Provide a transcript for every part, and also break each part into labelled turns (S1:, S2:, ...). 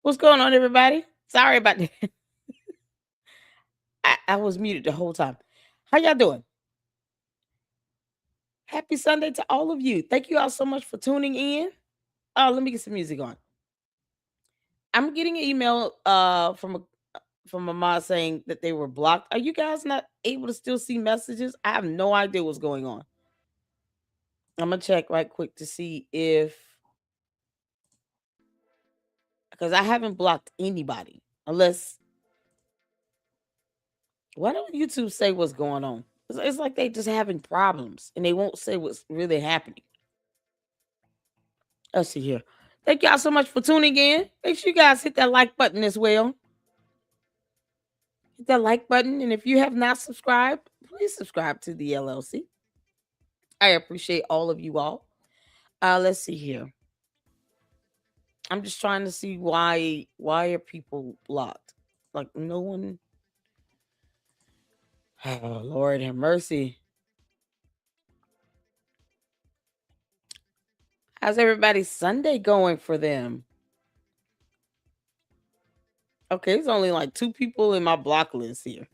S1: What's going on, everybody? Sorry about that. I was muted the whole time. How y'all doing? Happy Sunday to all of you. Thank you all so much for tuning in. Oh, let me get some music on. I'm getting an email from a mod saying that they were blocked. Are you guys not able to still see messages? I have no idea what's going on. I'm gonna check right quick to see if because I haven't blocked anybody unless why don't YouTube say what's going on? It's like they just having problems and they won't say what's really happening. Let's see here. Thank y'all so much for tuning in. Make sure you guys hit that like button as well. Hit that like button. And if you have not subscribed, please subscribe to the LLC. I appreciate all of you all. Let's see here. I'm just trying to see why are people blocked? Like no one. Oh, Lord have mercy. How's everybody's Sunday going for them? Okay, it's only like 2 people in my block list here.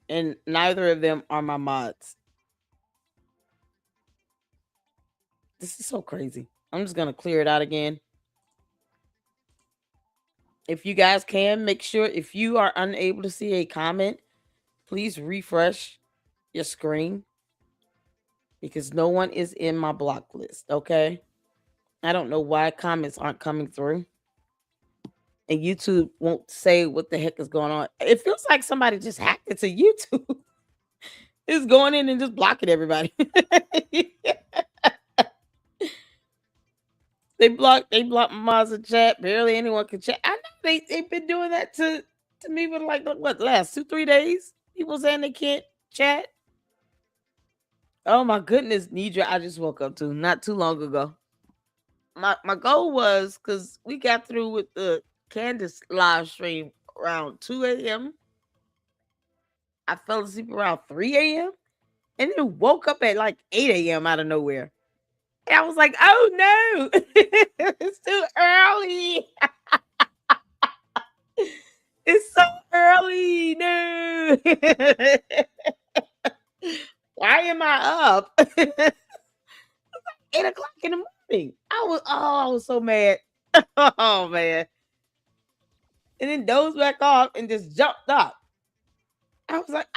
S1: And neither of them are my mods. This is so crazy. I'm just going to clear it out again. If you guys can, make sure if you are unable to see a comment, please refresh your screen because no one is in my block list, okay? I don't know why comments aren't coming through. And YouTube won't say what the heck is going on. It feels like somebody just hacked into YouTube. It's going in and just blocking everybody. They blocked Mazda chat. Barely anyone can chat. I know they've been doing that to me for like what last 2-3 days. People saying they can't chat. Oh my goodness, Nidra, I just woke up to not too long ago. My goal was because we got through with the Candace live stream around 2 a.m. I fell asleep around 3 a.m. and then woke up at like 8 a.m. out of nowhere. And I was like, oh no, it's too early. It's so early. No. Why am I up? 8 o'clock in the morning. I was so mad. Oh man. And then dozed back off and just jumped up. I was like,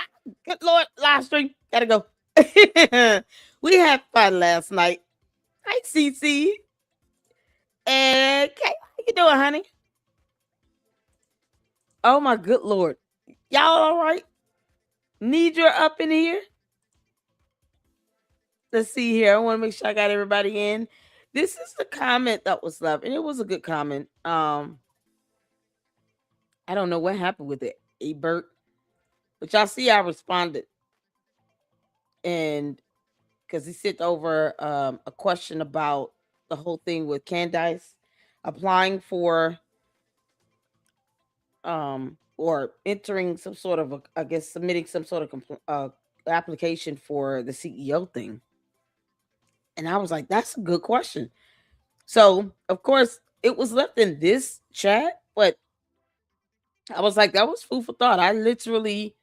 S1: good Lord, live stream. Gotta go. We had fun last night. Hi, CC. And Kay, how you doing, honey? Oh my good Lord. Y'all all right? Need your up in here? Let's see here. I want to make sure I got everybody in. This is the comment that was left, and it was a good comment. I don't know what happened with it, Bert, but y'all see I responded, and because he sent over a question about the whole thing with Candace applying for or entering some sort of I guess submitting some sort of application for the CEO thing. And I was like, that's a good question. So, of course, it was left in this chat, but I was like, that was food for thought. I literally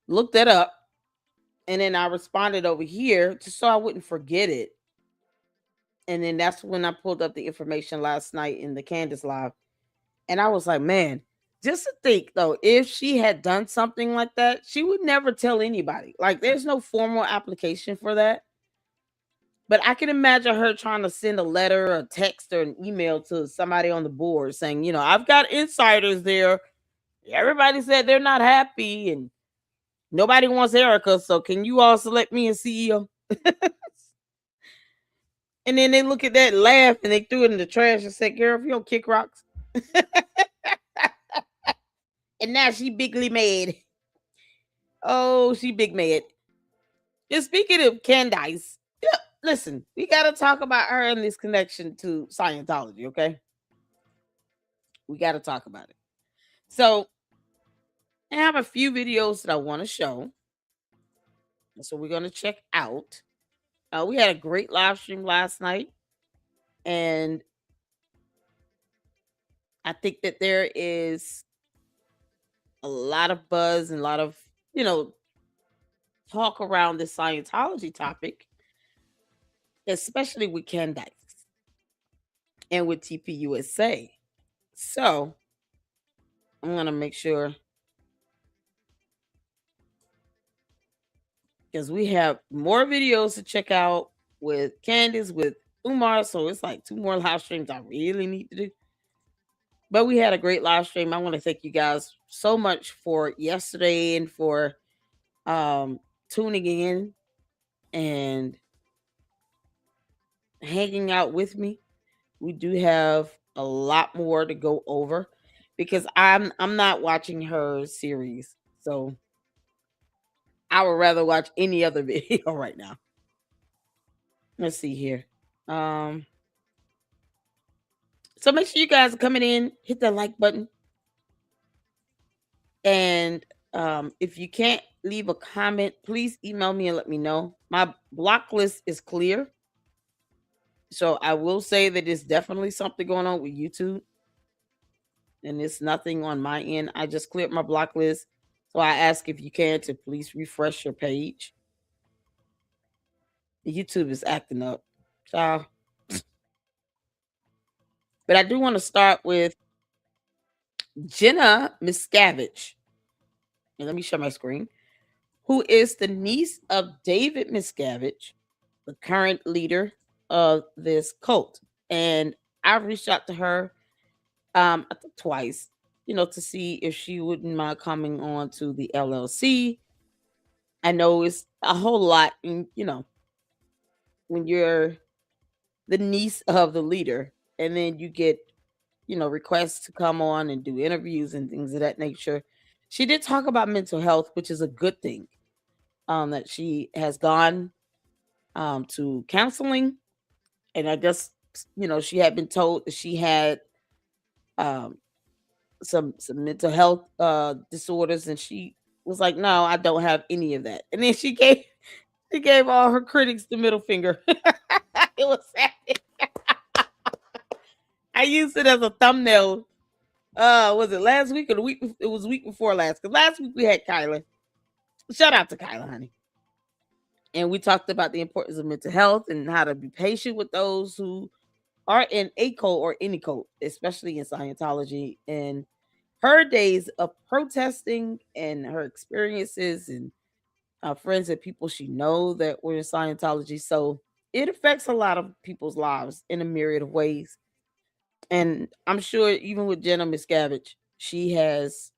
S1: looked that up and then I responded over here just so I wouldn't forget it. And then that's when I pulled up the information last night in the Candace live. And I was like, man, just to think though, if she had done something like that, she would never tell anybody. Like, there's no formal application for that. But I can imagine her trying to send a letter, a text, or an email to somebody on the board saying, you know, I've got insiders there. Everybody said they're not happy and nobody wants Erica. So can you all select me as CEO? And then they look at that, laugh, and they threw it in the trash and said, girl, if you don't kick rocks. And now she bigly mad. Oh, she big mad. Just speaking of Candace, yeah, listen, we got to talk about her and this connection to Scientology, okay? We got to talk about it. So, I have a few videos that I want to show. So, we're going to check out. We had a great live stream last night. And I think that there is a lot of buzz and a lot of, you know, talk around the Scientology topic, especially with Candace and with TPUSA. So I'm going to make sure, because we have more videos to check out with Candace, with Umar. So it's like 2 more live streams I really need to do. But we had a great live stream. I want to thank you guys so much for yesterday and for tuning in and hanging out with me. We do have a lot more to go over because I'm not watching her series. So I would rather watch any other video right now. Let's see here. Um so make sure you guys are coming in, hit that like button. And if you can't leave a comment, please email me and let me know. My block list is clear. So I will say that there's definitely something going on with YouTube. And it's nothing on my end. I just cleared my block list. So I ask if you can to please refresh your page. YouTube is acting up. Ciao. But I do want to start with Jenna Miscavige. And let me share my screen. Who is the niece of David Miscavige, the current leader of this cult. And I reached out to her I think twice, to see if she wouldn't mind coming on to the LLC. I know it's a whole lot, when you're the niece of the leader and then you get, requests to come on and do interviews and things of that nature. She did talk about mental health, which is a good thing. That she has gone to counseling, and I guess she had been told that she had um some mental health disorders, and she was like, no, I don't have any of that. And then she gave all her critics the middle finger. It was sad. I used it as a thumbnail. Was it last week or the week? It was the week before last, because last week we had Kyla. Shout out to Kyla, honey. And we talked about the importance of mental health and how to be patient with those who are in a cult or any cult, especially in Scientology. And her days of protesting and her experiences and friends and people she know that were in Scientology. So it affects a lot of people's lives in a myriad of ways. And I'm sure even with Jenna Miscavige, she has,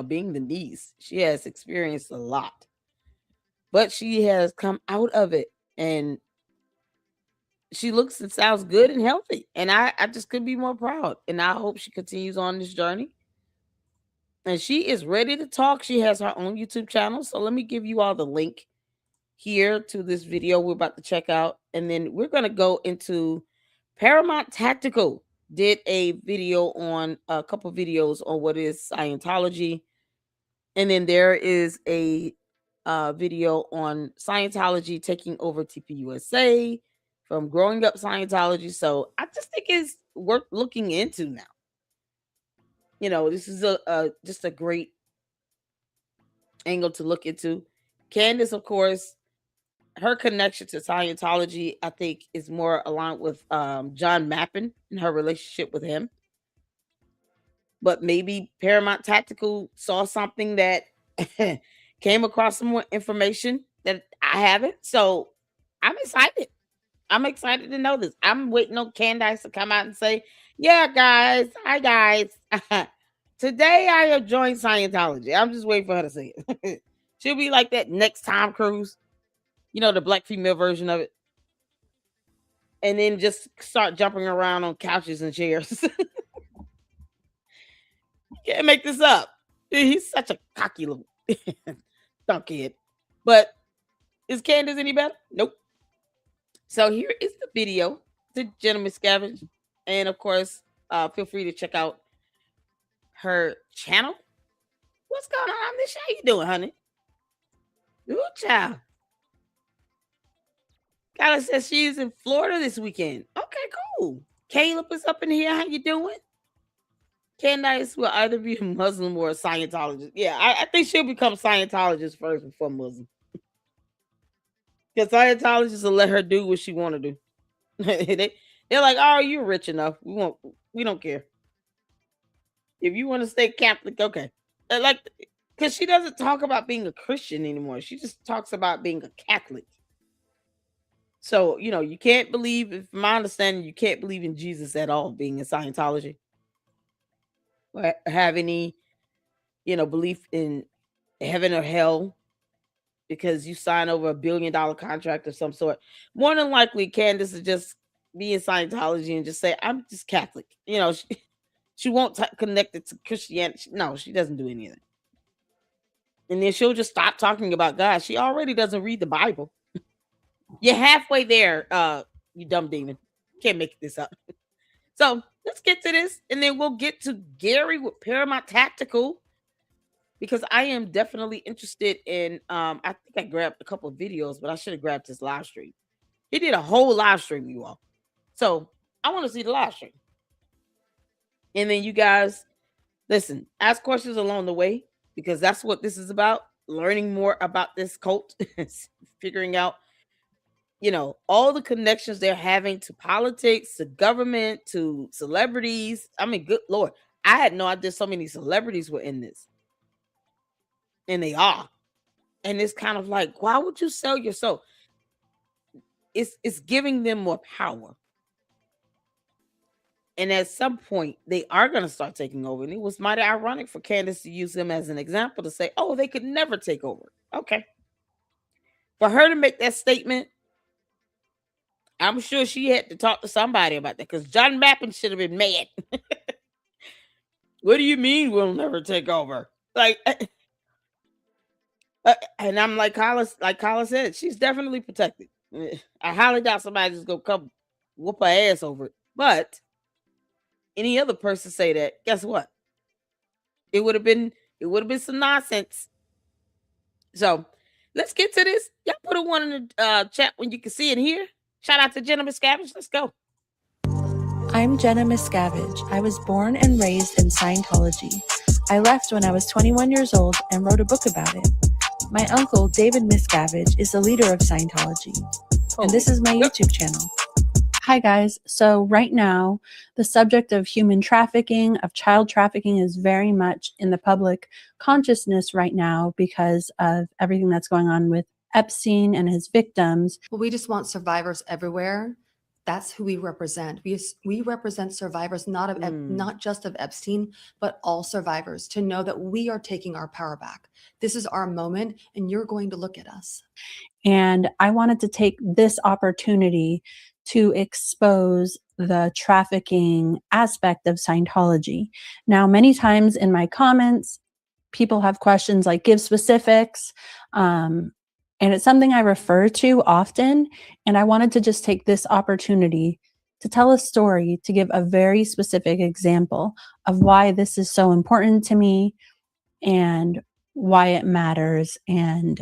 S1: being the niece, she has experienced a lot. But she has come out of it, and she looks and sounds good and healthy. And I just couldn't be more proud. And I hope she continues on this journey. And she is ready to talk. She has her own YouTube channel. So let me give you all the link here to this video we're about to check out. And then we're going to go into Paramount Tactical did a video on a couple videos on what is Scientology. And then there is a video on Scientology taking over TPUSA from growing up Scientology. So I just think it's worth looking into now. This is just a great angle to look into. Candace, of course, her connection to Scientology, I think, is more aligned with John Mappin and her relationship with him. But maybe Paramount Tactical saw something that came across some more information that I haven't. So I'm excited. I'm excited to know this. I'm waiting on Candace to come out and say, yeah, guys. Hi, guys. Today I have joined Scientology. I'm just waiting for her to say it. She'll be like that next Tom Cruise, the black female version of it. And then just start jumping around on couches and chairs. Can't make this up. He's such a cocky little dumb kid. But is Candace any better? Nope. So here is the video to Jenna Miscavige. And of course, feel free to check out her channel. What's going on this? How you doing, honey? Good child. Kyla says she's in Florida this weekend. Okay, cool. Caleb is up in here. How you doing? Candace will either be a Muslim or a Scientologist. Yeah, I think she'll become Scientologist first before Muslim. Because Scientologists will let her do what she want to do. They're like, oh, you're rich enough. We don't care. If you want to stay Catholic, okay. Like, because she doesn't talk about being a Christian anymore. She just talks about being a Catholic. So, you can't believe, if my understanding, you can't believe in Jesus at all, being in Scientology. Or have any, belief in heaven or hell because you sign over $1 billion contract of some sort. More than likely, Candace is just be in Scientology and just say, I'm just Catholic. She won't connect it to Christianity. No, she doesn't do any of that. And then she'll just stop talking about God. She already doesn't read the Bible. You're halfway there, you dumb demon. Can't make this up. So let's get to this, and then we'll get to Gary with Paramount Tactical, because I am definitely interested in. I think I grabbed a couple of videos, but I should have grabbed his live stream. He did a whole live stream, you all. So I want to see the live stream, and then you guys listen, ask questions along the way, because that's what this is about. Learning more about this cult, figuring out, all the connections they're having to politics, to government, to celebrities. I mean, good Lord, I had no idea so many celebrities were in this. And they are. And it's kind of like, why would you sell your soul? It's giving them more power. And at some point, they are going to start taking over. And it was mighty ironic for Candace to use them as an example to say, oh, they could never take over. Okay. For her to make that statement, I'm sure she had to talk to somebody about that, because John Mappin should have been mad. What do you mean we'll never take over? Like, and I'm like Carla said, she's definitely protected. I highly doubt somebody's just gonna come whoop her ass over it. But any other person say that, guess what? It would have been some nonsense. So let's get to this. Y'all put a one in the chat when you can see it here. Shout out to Jenna Miscavige. Let's go.
S2: I'm Jenna Miscavige. I was born and raised in Scientology. I left when I was 21 years old and wrote a book about it. My uncle, David Miscavige, is the leader of Scientology. And this is my YouTube channel. Hi guys. So right now, the subject of human trafficking, of child trafficking, is very much in the public consciousness right now because of everything that's going on with Epstein and his victims.
S3: Well, we just want survivors everywhere. That's who we represent. We represent survivors, not just of Epstein, but all survivors, to know that we are taking our power back. This is our moment, and you're going to look at us.
S2: And I wanted to take this opportunity to expose the trafficking aspect of Scientology. Now, many times in my comments, people have questions like, give specifics. And it's something I refer to often. And I wanted to just take this opportunity to tell a story, to give a very specific example of why this is so important to me and why it matters, and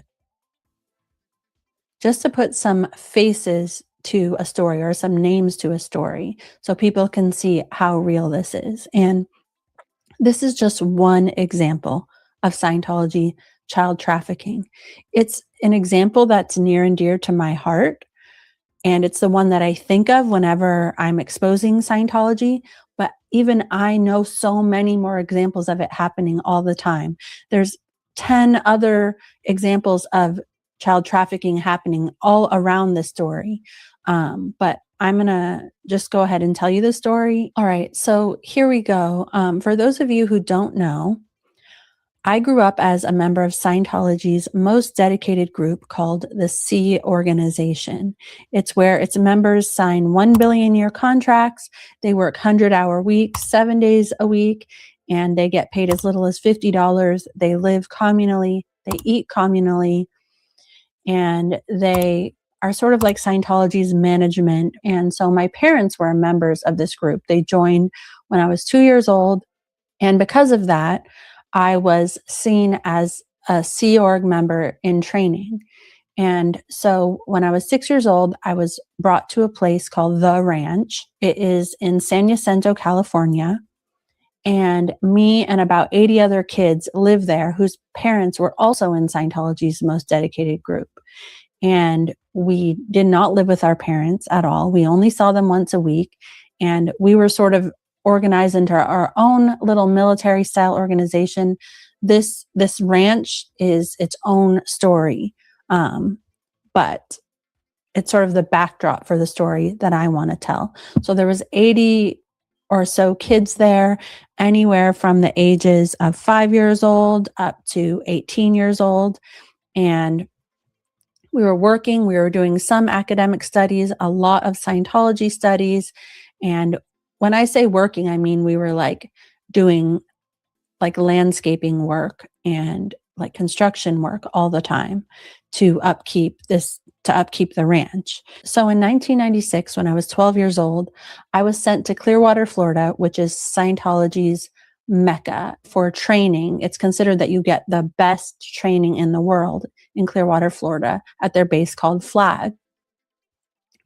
S2: just to put some faces to a story or some names to a story so people can see how real this is. And this is just one example of Scientology child trafficking. It's an example that's near and dear to my heart. And it's the one that I think of whenever I'm exposing Scientology. But even I know so many more examples of it happening all the time. There's 10 other examples of child trafficking happening all around this story. But I'm going to just go ahead and tell you the story. All right, so here we go. For those of you who don't know, I grew up as a member of Scientology's most dedicated group called the C Organization. It's where its members sign $1 billion-year contracts. They work 100-hour weeks, 7 days a week, and they get paid as little as $50. They live communally. They eat communally. And they are sort of like Scientology's management. And so my parents were members of this group. They joined when I was 2 years old. And because of that, I was seen as a Sea Org member in training. And so when I was 6 years old, I was brought to a place called The Ranch. It is in San Jacinto, California. And me and about 80 other kids live there whose parents were also in Scientology's most dedicated group. And we did not live with our parents at all. We only saw them once a week. And we were sort of organized into our own little military style organization. This ranch is its own story. But it's sort of the backdrop for the story that I want to tell. So there was 80 or so kids there, anywhere from the ages of 5 years old up to 18 years old. And we were doing some academic studies, a lot of Scientology studies. And when I say working, I mean, we were like doing like landscaping work and like construction work all the time to upkeep the ranch. So in 1996, when I was 12 years old, I was sent to Clearwater, Florida, which is Scientology's mecca for training. It's considered that you get the best training in the world in Clearwater, Florida, at their base called Flag.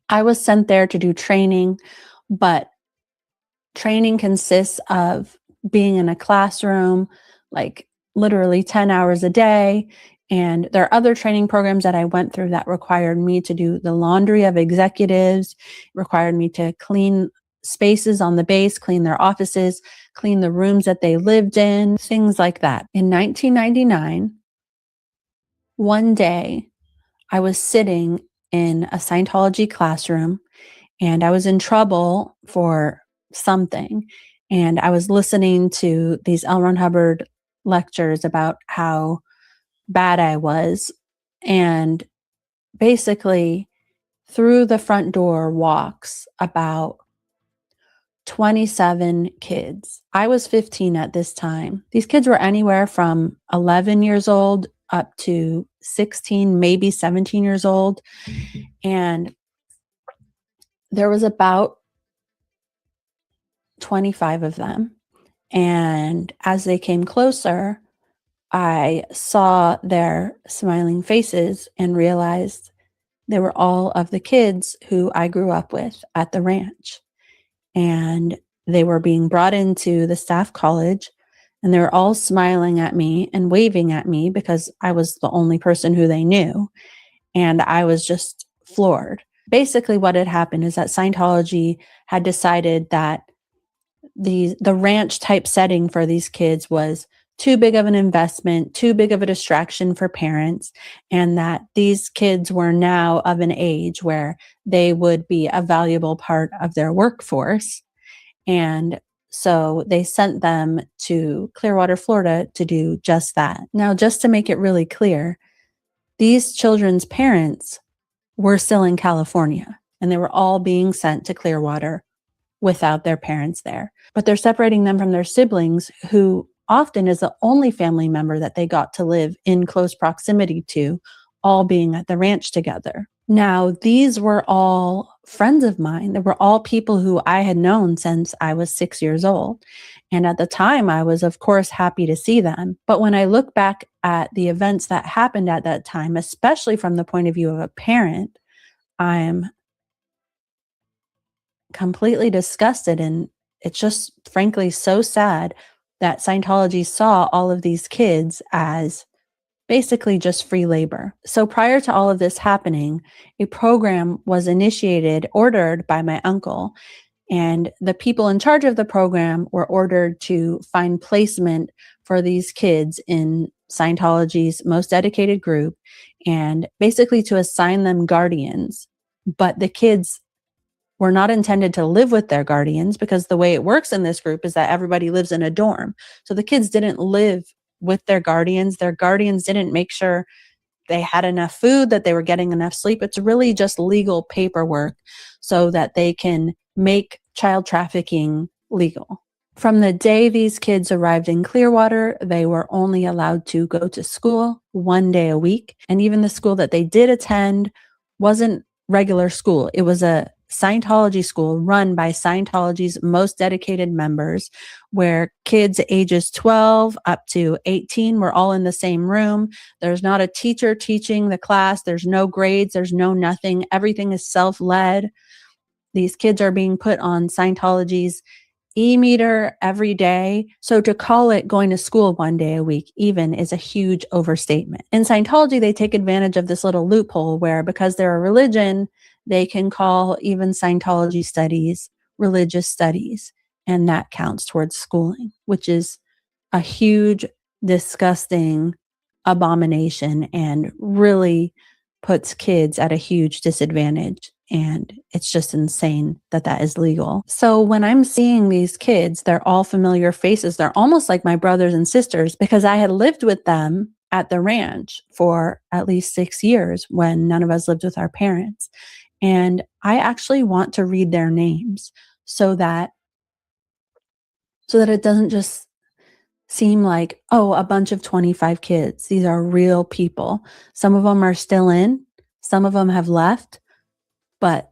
S2: I was sent there to do training, but training consists of being in a classroom, like literally 10 hours a day. And there are other training programs that I went through that required me to do the laundry of executives, required me to clean spaces on the base, clean their offices, clean the rooms that they lived in, things like that. In 1999, one day, I was sitting in a Scientology classroom and I was in trouble for something. And I was listening to these L. Ron Hubbard lectures about how bad I was. And basically, through the front door walks about 27 kids. I was 15 at this time. These kids were anywhere from 11 years old up to 16, maybe 17 years old. And there was about 25 of them. And as they came closer, I saw their smiling faces and realized they were all of the kids who I grew up with at the ranch. And they were being brought into the staff college, and they were all smiling at me and waving at me because I was the only person who they knew. And I was just floored. Basically, what had happened is that Scientology had decided that the ranch type setting for these kids was too big of an investment, too big of a distraction for parents, and that these kids were now of an age where they would be a valuable part of their workforce. And so they sent them to Clearwater, Florida to do just that. Now, just to make it really clear, these children's parents were still in California, and they were all being sent to Clearwater without their parents there. But they're separating them from their siblings, who often is the only family member that they got to live in close proximity to, all being at the ranch together. Now, these were all friends of mine. They were all people who I had known since I was 6 years old. And at the time, I was, of course, happy to see them. But when I look back at the events that happened at that time, especially from the point of view of a parent, I'm completely disgusted. And it's just, frankly, so sad that Scientology saw all of these kids as basically just free labor. So prior to all of this happening, a program was initiated, ordered by my uncle, and the people in charge of the program were ordered to find placement for these kids in Scientology's most dedicated group and basically to assign them guardians. But the kids were not intended to live with their guardians, because the way it works in this group is that everybody lives in a dorm. So the kids didn't live with their guardians. Their guardians didn't make sure they had enough food, that they were getting enough sleep. It's really just legal paperwork so that they can make child trafficking legal. From the day these kids arrived in Clearwater, they were only allowed to go to school 1 day a week. And even the school that they did attend wasn't regular school. It was a Scientology school run by Scientology's most dedicated members, where kids ages 12 up to 18 were all in the same room. There's not a teacher teaching the class. There's no grades. There's no nothing. Everything is self-led. These kids are being put on Scientology's e-meter every day. So to call it going to school one day a week even is a huge overstatement. In Scientology, they take advantage of this little loophole where, because they're a religion, they can call even Scientology studies religious studies. And that counts towards schooling, which is a huge, disgusting abomination and really puts kids at a huge disadvantage. And it's just insane that that is legal. So when I'm seeing these kids, they're all familiar faces. They're almost like my brothers and sisters because I had lived with them at the ranch for at least 6 years when none of us lived with our parents. And I actually want to read their names so that it doesn't just seem like, oh, a bunch of 25 kids. These are real people. Some of them are still in, some of them have left, but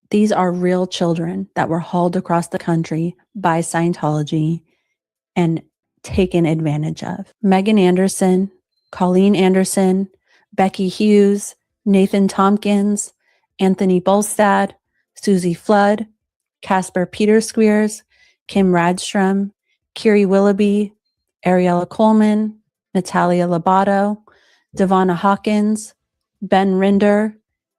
S2: these are real children that were hauled across the country by Scientology and taken advantage of. Megan Anderson, Colleen Anderson, Becky Hughes, Nathan Tompkins, Anthony Bolstad, Susie Flood, Casper Peter Squeers, Kim Radstrom, Kiri Willoughby, Ariella Coleman, Natalia Labato, Devonna Hawkins, Ben Rinder,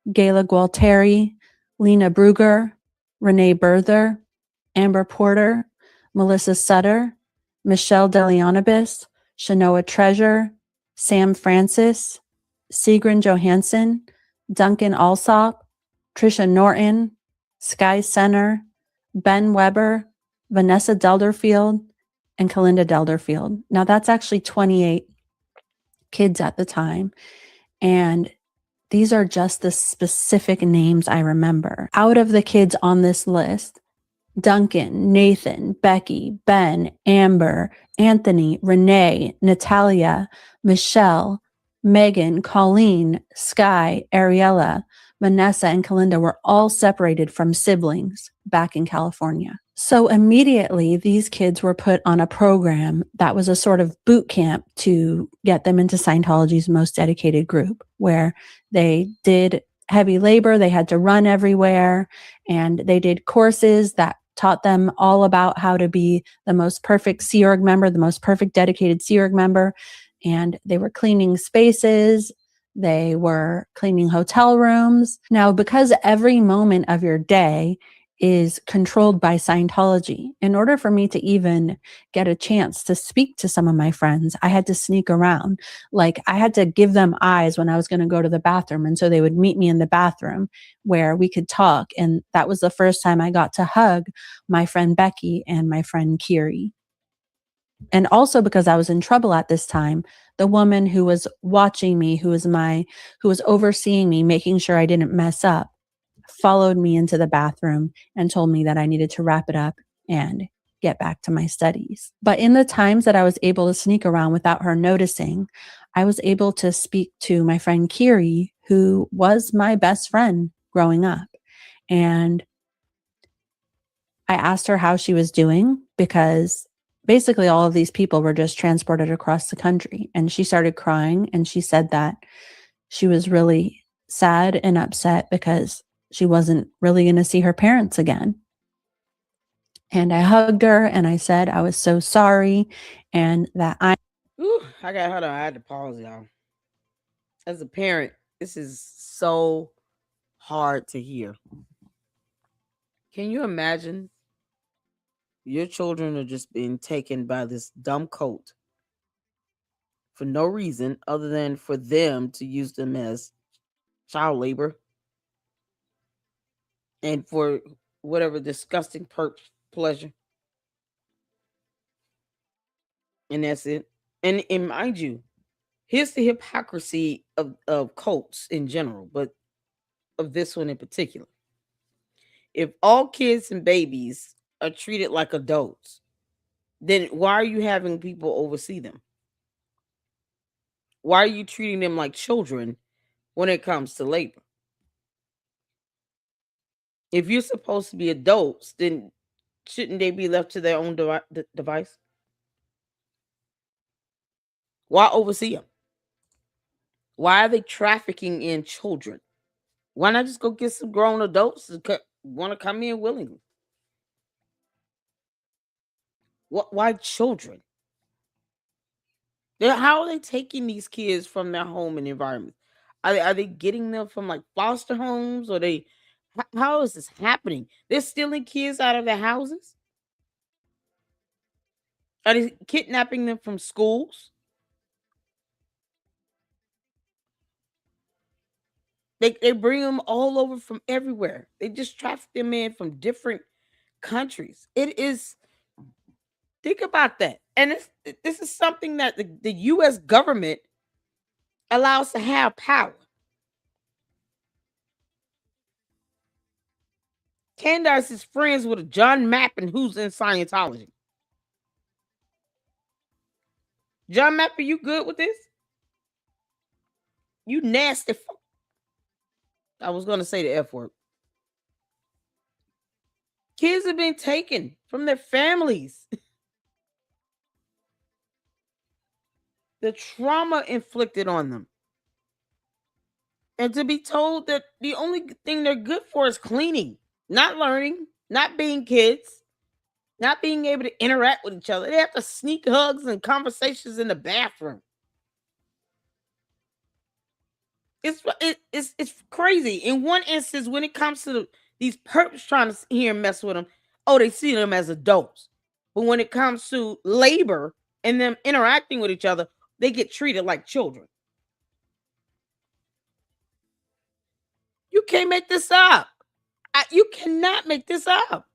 S2: Gayla Gualteri, Lena Brugger, Renee Berther, Amber Porter, Melissa Sutter, Michelle Delianibus, Shanoa Treasure, Sam Francis, Sigrun Johansson, Duncan Alsop, Trisha Norton, Sky Senner, Ben Weber, Vanessa Delderfield, and Kalinda Delderfield. Now that's actually 28 kids at the time. And these are just the specific names I remember. Out of the kids on this list, Duncan, Nathan, Becky, Ben, Amber, Anthony, Renee, Natalia, Michelle, Megan, Colleen, Sky, Ariella, Vanessa, and Kalinda were all separated from siblings back in California. So immediately these kids were put on a program that was a sort of boot camp to get them into Scientology's most dedicated group, where they did heavy labor. They had to run everywhere, and they did courses that taught them all about how to be the most perfect Sea Org member, the most perfect dedicated Sea Org member. And they were cleaning spaces. They were cleaning hotel rooms. Now, because every moment of your day is controlled by Scientology, in order for me to even get a chance to speak to some of my friends, I had to sneak around. Like, I had to give them eyes when I was going to go to the bathroom. And so they would meet me in the bathroom where we could talk. And that was the first time I got to hug my friend Becky and my friend Kiri. And also because I was in trouble at this time, the woman who was watching me, who was overseeing me, making sure I didn't mess up, followed me into the bathroom and told me that I needed to wrap it up and get back to my studies. But in the times that I was able to sneak around without her noticing, I was able to speak to my friend Kiri, who was my best friend growing up. And I asked her how she was doing, because basically all of these people were just transported across the country. And she started crying, and she said that she was really sad and upset because she wasn't really going to see her parents again. And I hugged her and I said I was so sorry, and that
S1: Ooh, hold on. I had to pause, y'all. As a parent, this is so hard to hear. Can you imagine your children are just being taken by this dumb cult for no reason other than for them to use them as child labor and for whatever disgusting pleasure? And that's it. And mind you, here's the hypocrisy of cults in general, but of this one in particular. If all kids and babies are treated like adults, then why are you having people oversee them? Why are you treating them like children when it comes to labor? If you're supposed to be adults, then shouldn't they be left to their own device? Why oversee them? Why are they trafficking in children? Why not just go get some grown adults who want to come in willingly? Why children? How are they taking these kids from their home and environment? Are they getting them from like foster homes, or how is this happening? They're stealing kids out of their houses? Are they kidnapping them from schools? They bring them all over from everywhere. They just traffic them in from different countries. It is, think about that. And this is something that the US government allows to have power. Candace is friends with a John Mappin who's in Scientology. John Mappin, you good with this? You nasty fuck. I was going to say the F word. Kids have been taken from their families. The trauma inflicted on them. And to be told that the only thing they're good for is cleaning, not learning, not being kids, not being able to interact with each other. They have to sneak hugs and conversations in the bathroom. It's crazy. In one instance, when it comes to these perps trying to hear and mess with them, oh, they see them as adults. But when it comes to labor and them interacting with each other, they get treated like children. You can't make this up. You cannot make this up.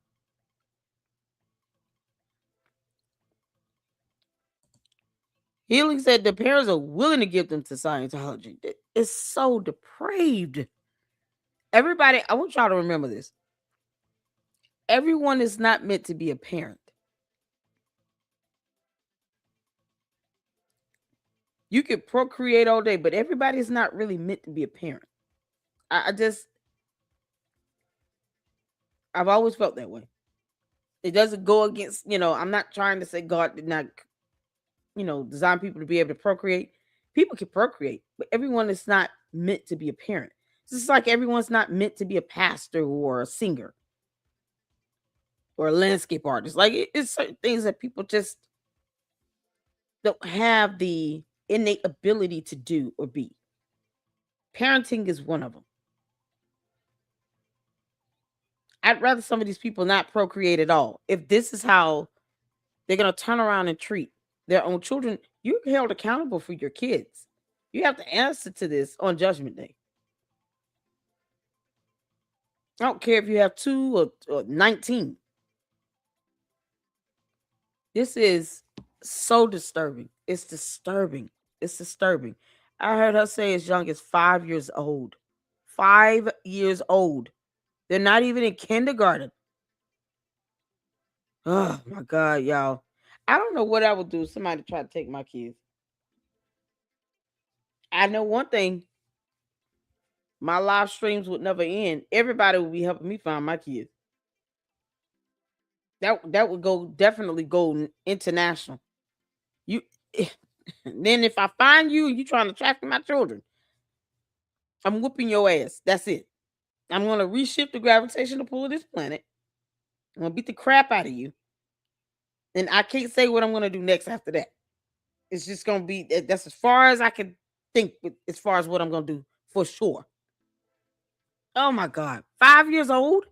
S1: Healing said the parents are willing to give them to Scientology. It's so depraved. Everybody, I want y'all to remember this. Everyone is not meant to be a parent. You can procreate all day, but everybody is not really meant to be a parent. I've always felt that way. It doesn't go against, I'm not trying to say God did not, design people to be able to procreate. People can procreate, but everyone is not meant to be a parent. It's just like everyone's not meant to be a pastor or a singer or a landscape artist. Like it's certain things that people just don't have the innate ability to do or be. Parenting is one of them. I'd rather some of these people not procreate at all. If this is how they're going to turn around and treat their own children, you're held accountable for your kids. You have to answer to this on Judgment Day. I don't care if you have 2 or 19. This is so disturbing. It's disturbing. It's disturbing. I heard her say as young as 5 years old. 5 years old. They're not even in kindergarten. Oh my God, y'all. I don't know what I would do if somebody tried to take my kids. I know one thing. My live streams would never end. Everybody would be helping me find my kids. That would definitely go international. You then if I find you and you trying to traffic my children, I'm whooping your ass. That's it. I'm gonna reshift the gravitational pull of this planet. I'm gonna beat the crap out of you. And I can't say what I'm gonna do next after that. It's just gonna be that's as far as I can think as far as what I'm gonna do for sure. Oh my God. 5 years old?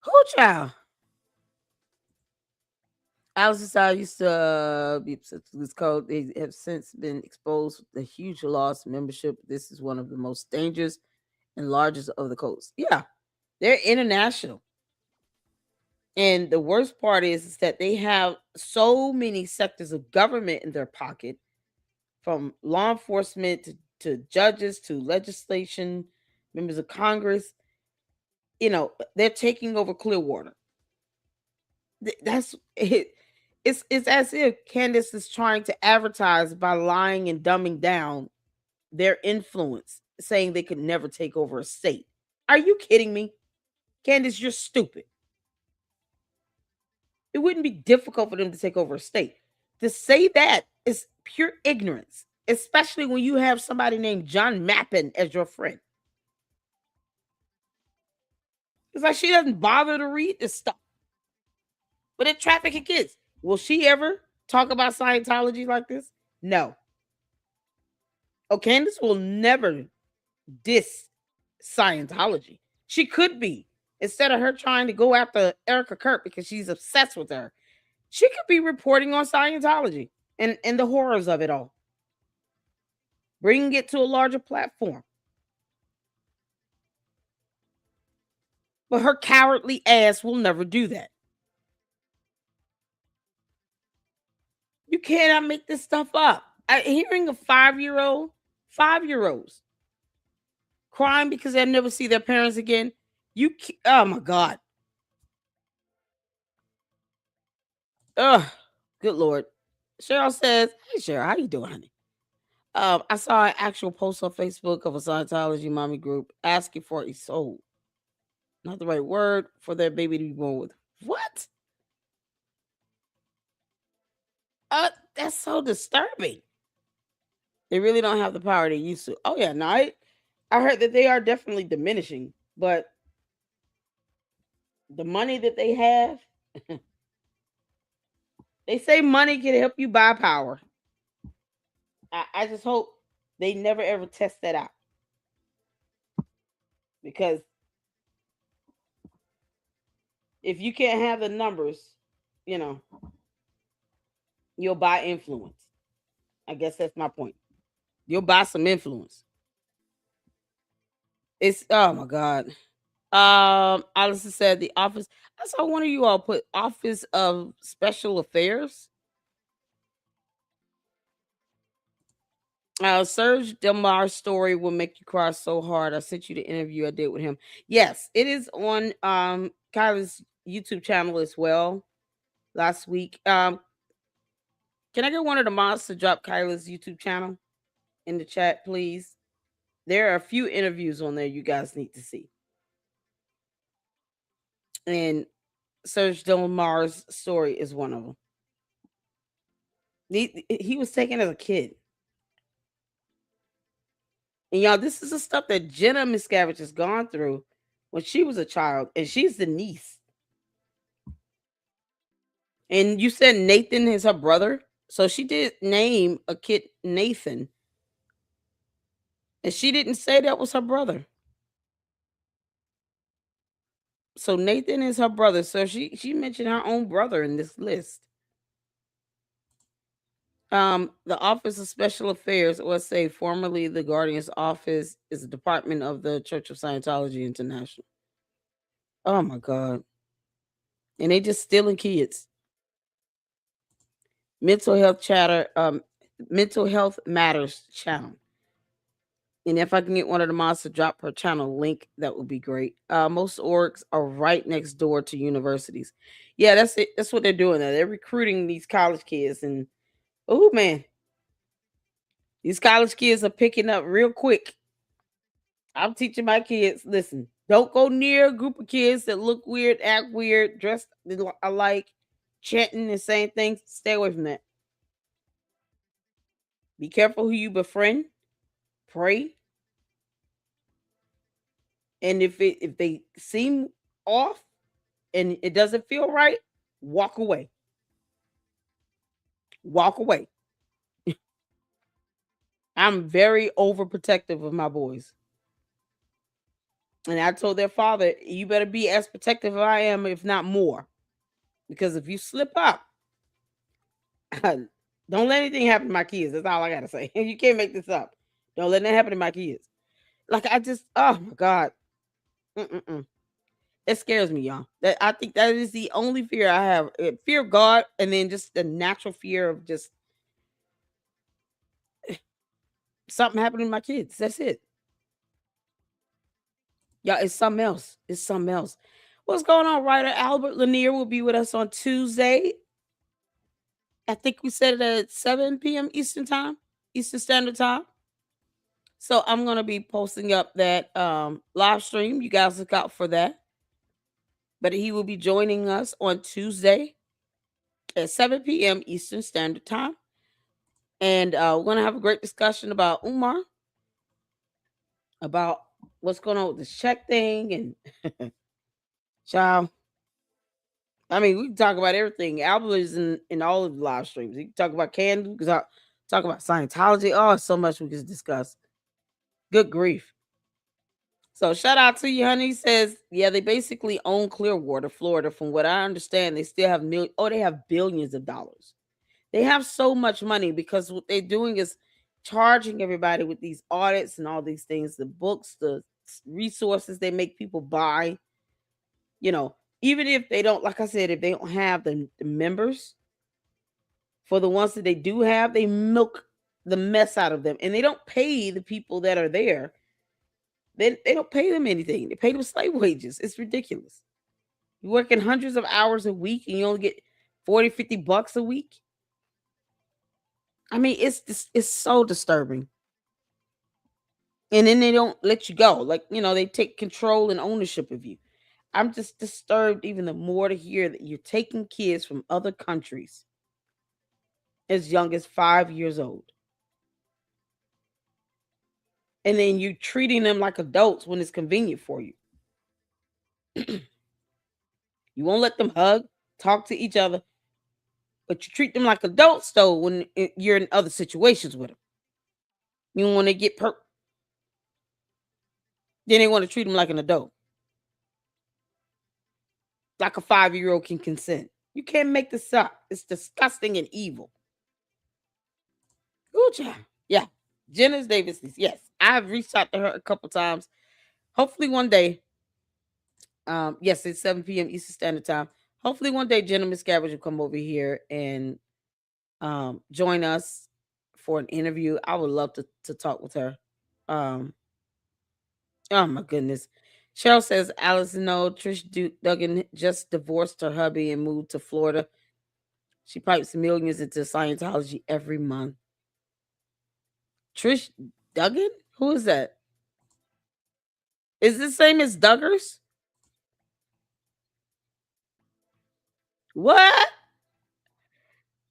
S1: Who child? Alice Society used to be this code. They have since been exposed to the huge loss of membership. This is one of the most dangerous and largest of the codes. Yeah, they're international. And the worst part is that they have so many sectors of government in their pocket, from law enforcement to judges to legislation, members of Congress. They're taking over Clearwater. That's it. It's as if Candace is trying to advertise by lying and dumbing down their influence. saying they could never take over a state. Are you kidding me? Candace, you're stupid. It wouldn't be difficult for them to take over a state. To say that is pure ignorance, especially when you have somebody named John Mappin as your friend. It's like she doesn't bother to read this stuff. But it trafficking kids. Will she ever talk about Scientology like this? No. Oh, Candace will never diss Scientology. She could be. Instead of her trying to go after Erica Kirk because she's obsessed with her, she could be reporting on Scientology and the horrors of it all. Bringing it to a larger platform. But her cowardly ass will never do that. You cannot make this stuff up. Hearing a 5-year-olds crying because they'll never see their parents again. Oh my God. Ugh, good Lord. Cheryl says, hey Cheryl, how you doing, honey? I saw an actual post on Facebook of a Scientology mommy group asking for a soul. Not the right word for their baby to be born with. What? That's so disturbing. They really don't have the power they used to. Oh yeah, no, I heard that they are definitely diminishing, but the money that they have, they say money can help you buy power. I just hope they never ever test that out. Because if you can't have the numbers, you'll buy influence. I guess that's my point. You'll buy some influence. It's oh my God. Allison said the office. I saw one of you all put Office of Special Affairs. Serge Delmar's story will make you cry so hard. I sent you the interview I did with him. Yes, it is on Kyla's YouTube channel as well. Last week. Can I get one of the mods to drop Kyla's YouTube channel in the chat, please? There are a few interviews on there you guys need to see. And Serge Delmar's story is one of them. He was taken as a kid. And y'all, this is the stuff that Jenna Miscavige has gone through when she was a child, and she's the niece. And you said Nathan is her brother, so she did name a kid Nathan, and she didn't say that was her brother. So Nathan is her brother. So she mentioned her own brother in this list. The Office of Special Affairs, or say formerly the Guardian's Office, is a department of the Church of Scientology International. Oh my God. And they just stealing kids. Mental Health Matters channel. And if I can get one of the mods to drop her channel link, that would be great. Most orgs are right next door to universities. Yeah, that's it. That's what they're doing now. They're recruiting these college kids, and oh man, these college kids are picking up real quick. I'm teaching my kids, listen, don't go near a group of kids that look weird, act weird, dressed alike, chanting and saying things. Stay away from that. Be careful who you befriend. Pray. And if they seem off and it doesn't feel right, walk away. Walk away. I'm very overprotective of my boys. And I told their father, you better be as protective as I am, if not more. Because if you slip up, don't let anything happen to my kids. That's all I got to say. You can't make this up. Don't let that happen to my kids. Like, oh my God. It scares me, y'all. I think that is the only fear I have. Fear of God, and then just the natural fear of just something happening to my kids. That's it. Y'all, it's something else. It's something else. What's going on? Writer Albert Lanier will be with us on Tuesday. I think we said it at 7 p.m. Eastern Standard Time. So I'm gonna be posting up that live stream. You guys look out for that. But he will be joining us on Tuesday at 7 p.m. Eastern Standard Time. And we're gonna have a great discussion about Umar, about what's going on with this check thing, and child. I mean, we can talk about everything. Albert is in all of the live streams. We can talk about Candace. We can talk about Scientology. Oh, so much we can discuss. Good grief. So shout out to you, honey. He says, yeah, they basically own Clearwater, Florida. From what I understand, they still have they have billions of dollars. They have so much money because what they're doing is charging everybody with these audits and all these things, the books, the resources they make people buy. Even if they don't, like I said, if they don't have the members, for the ones that they do have, they milk the mess out of them. And they don't pay the people that are there. They don't pay them anything. They pay them slave wages. It's ridiculous. You're working hundreds of hours a week and you only get 40, $50 a week. I mean, it's so disturbing. And then they don't let you go. Like, they take control and ownership of you. I'm just disturbed even the more to hear that you're taking kids from other countries as young as 5 years old. And then you treating them like adults when it's convenient for you. You won't let them hug, talk to each other, but you treat them like adults though when you're in other situations with them. You want to get then they want to treat them like an adult. Like a 5-year-old can consent. You can't make this up. It's disgusting and evil. Ooh, child. Yeah. Janice Davis, yes. I've reached out to her a couple times. Hopefully one day. Yes, it's 7 p.m. Eastern Standard Time. Hopefully one day Jenna Miscavige will come over here and join us for an interview. I would love to talk with her. Oh my goodness. Cheryl says, Allison, no, Trish Duggan just divorced her hubby and moved to Florida. She pipes millions into Scientology every month. Trish Duggan? Who is that? Is the same as Duggars? What?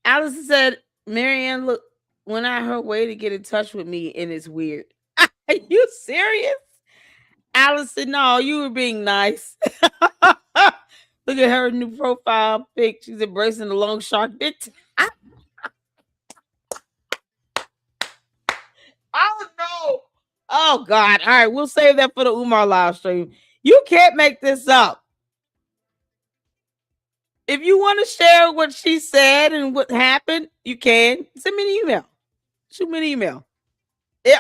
S1: Allison said, Marianne, look, when I her way to get in touch with me, and it's weird. Are you serious? Allison, no, you were being nice. Look at her new profile pic. She's embracing the long shark dick. Oh no. Oh God. All right, we'll save that for the Umar live stream. You can't make this up. If you want to share what she said and what happened, you can. Send me an email. Shoot me an email.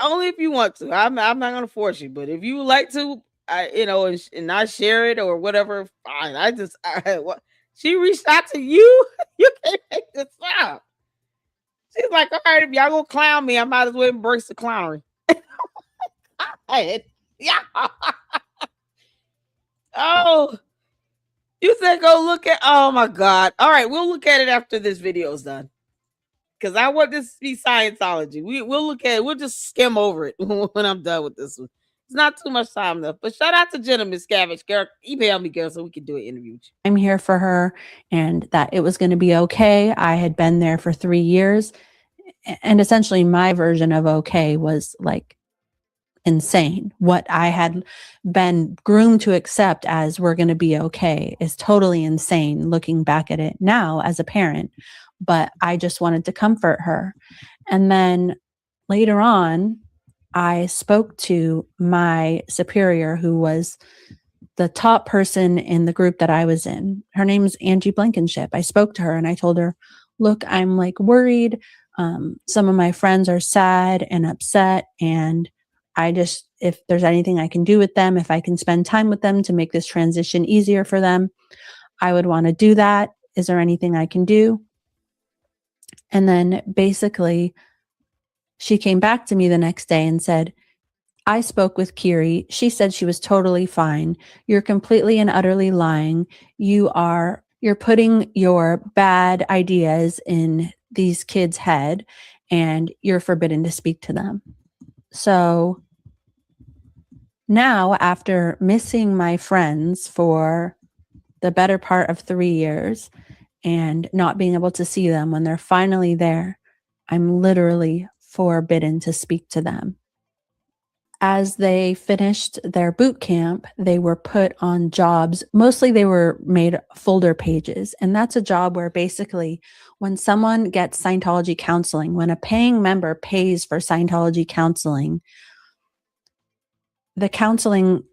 S1: Only if you want to. I'm not going to force you, but if you would like to, and not share it or whatever, fine. She reached out to you. You can't make this up. She's like, all right, if y'all gonna clown me, I might as well embrace the clownery. Yeah. Oh, you said go look at. Oh my God. All right, we'll look at it after this video is done. Because I want this to be Scientology. We'll look at it. We'll just skim over it when I'm done with this one. It's not too much time left. But shout out to Jenna Miscavige. Girl, email me, girl, so we can do an interview with you.
S2: I'm here for her and that it was going to be okay. I had been there for 3 years. And essentially my version of okay was like insane. What I had been groomed to accept as we're going to be okay is totally insane looking back at it now as a parent. But I just wanted to comfort her. And then later on, I spoke to my superior, who was the top person in the group that I was in. Her name's Angie Blankenship. I spoke to her and I told her, look, I'm like worried. Some of my friends are sad and upset. And if there's anything I can do with them, if I can spend time with them to make this transition easier for them, I would want to do that. Is there anything I can do? And then basically she came back to me the next day and said, I spoke with Kiri. She said she was totally fine. You're completely and utterly lying. You're putting your bad ideas in these kids' head and you're forbidden to speak to them. So now, after missing my friends for the better part of 3 years and not being able to see them when they're finally there, I'm literally forbidden to speak to them. As they finished their boot camp, they were put on jobs. Mostly they were made folder pages. And that's a job where basically when someone gets Scientology counseling, when a paying member pays for Scientology counseling, the counseling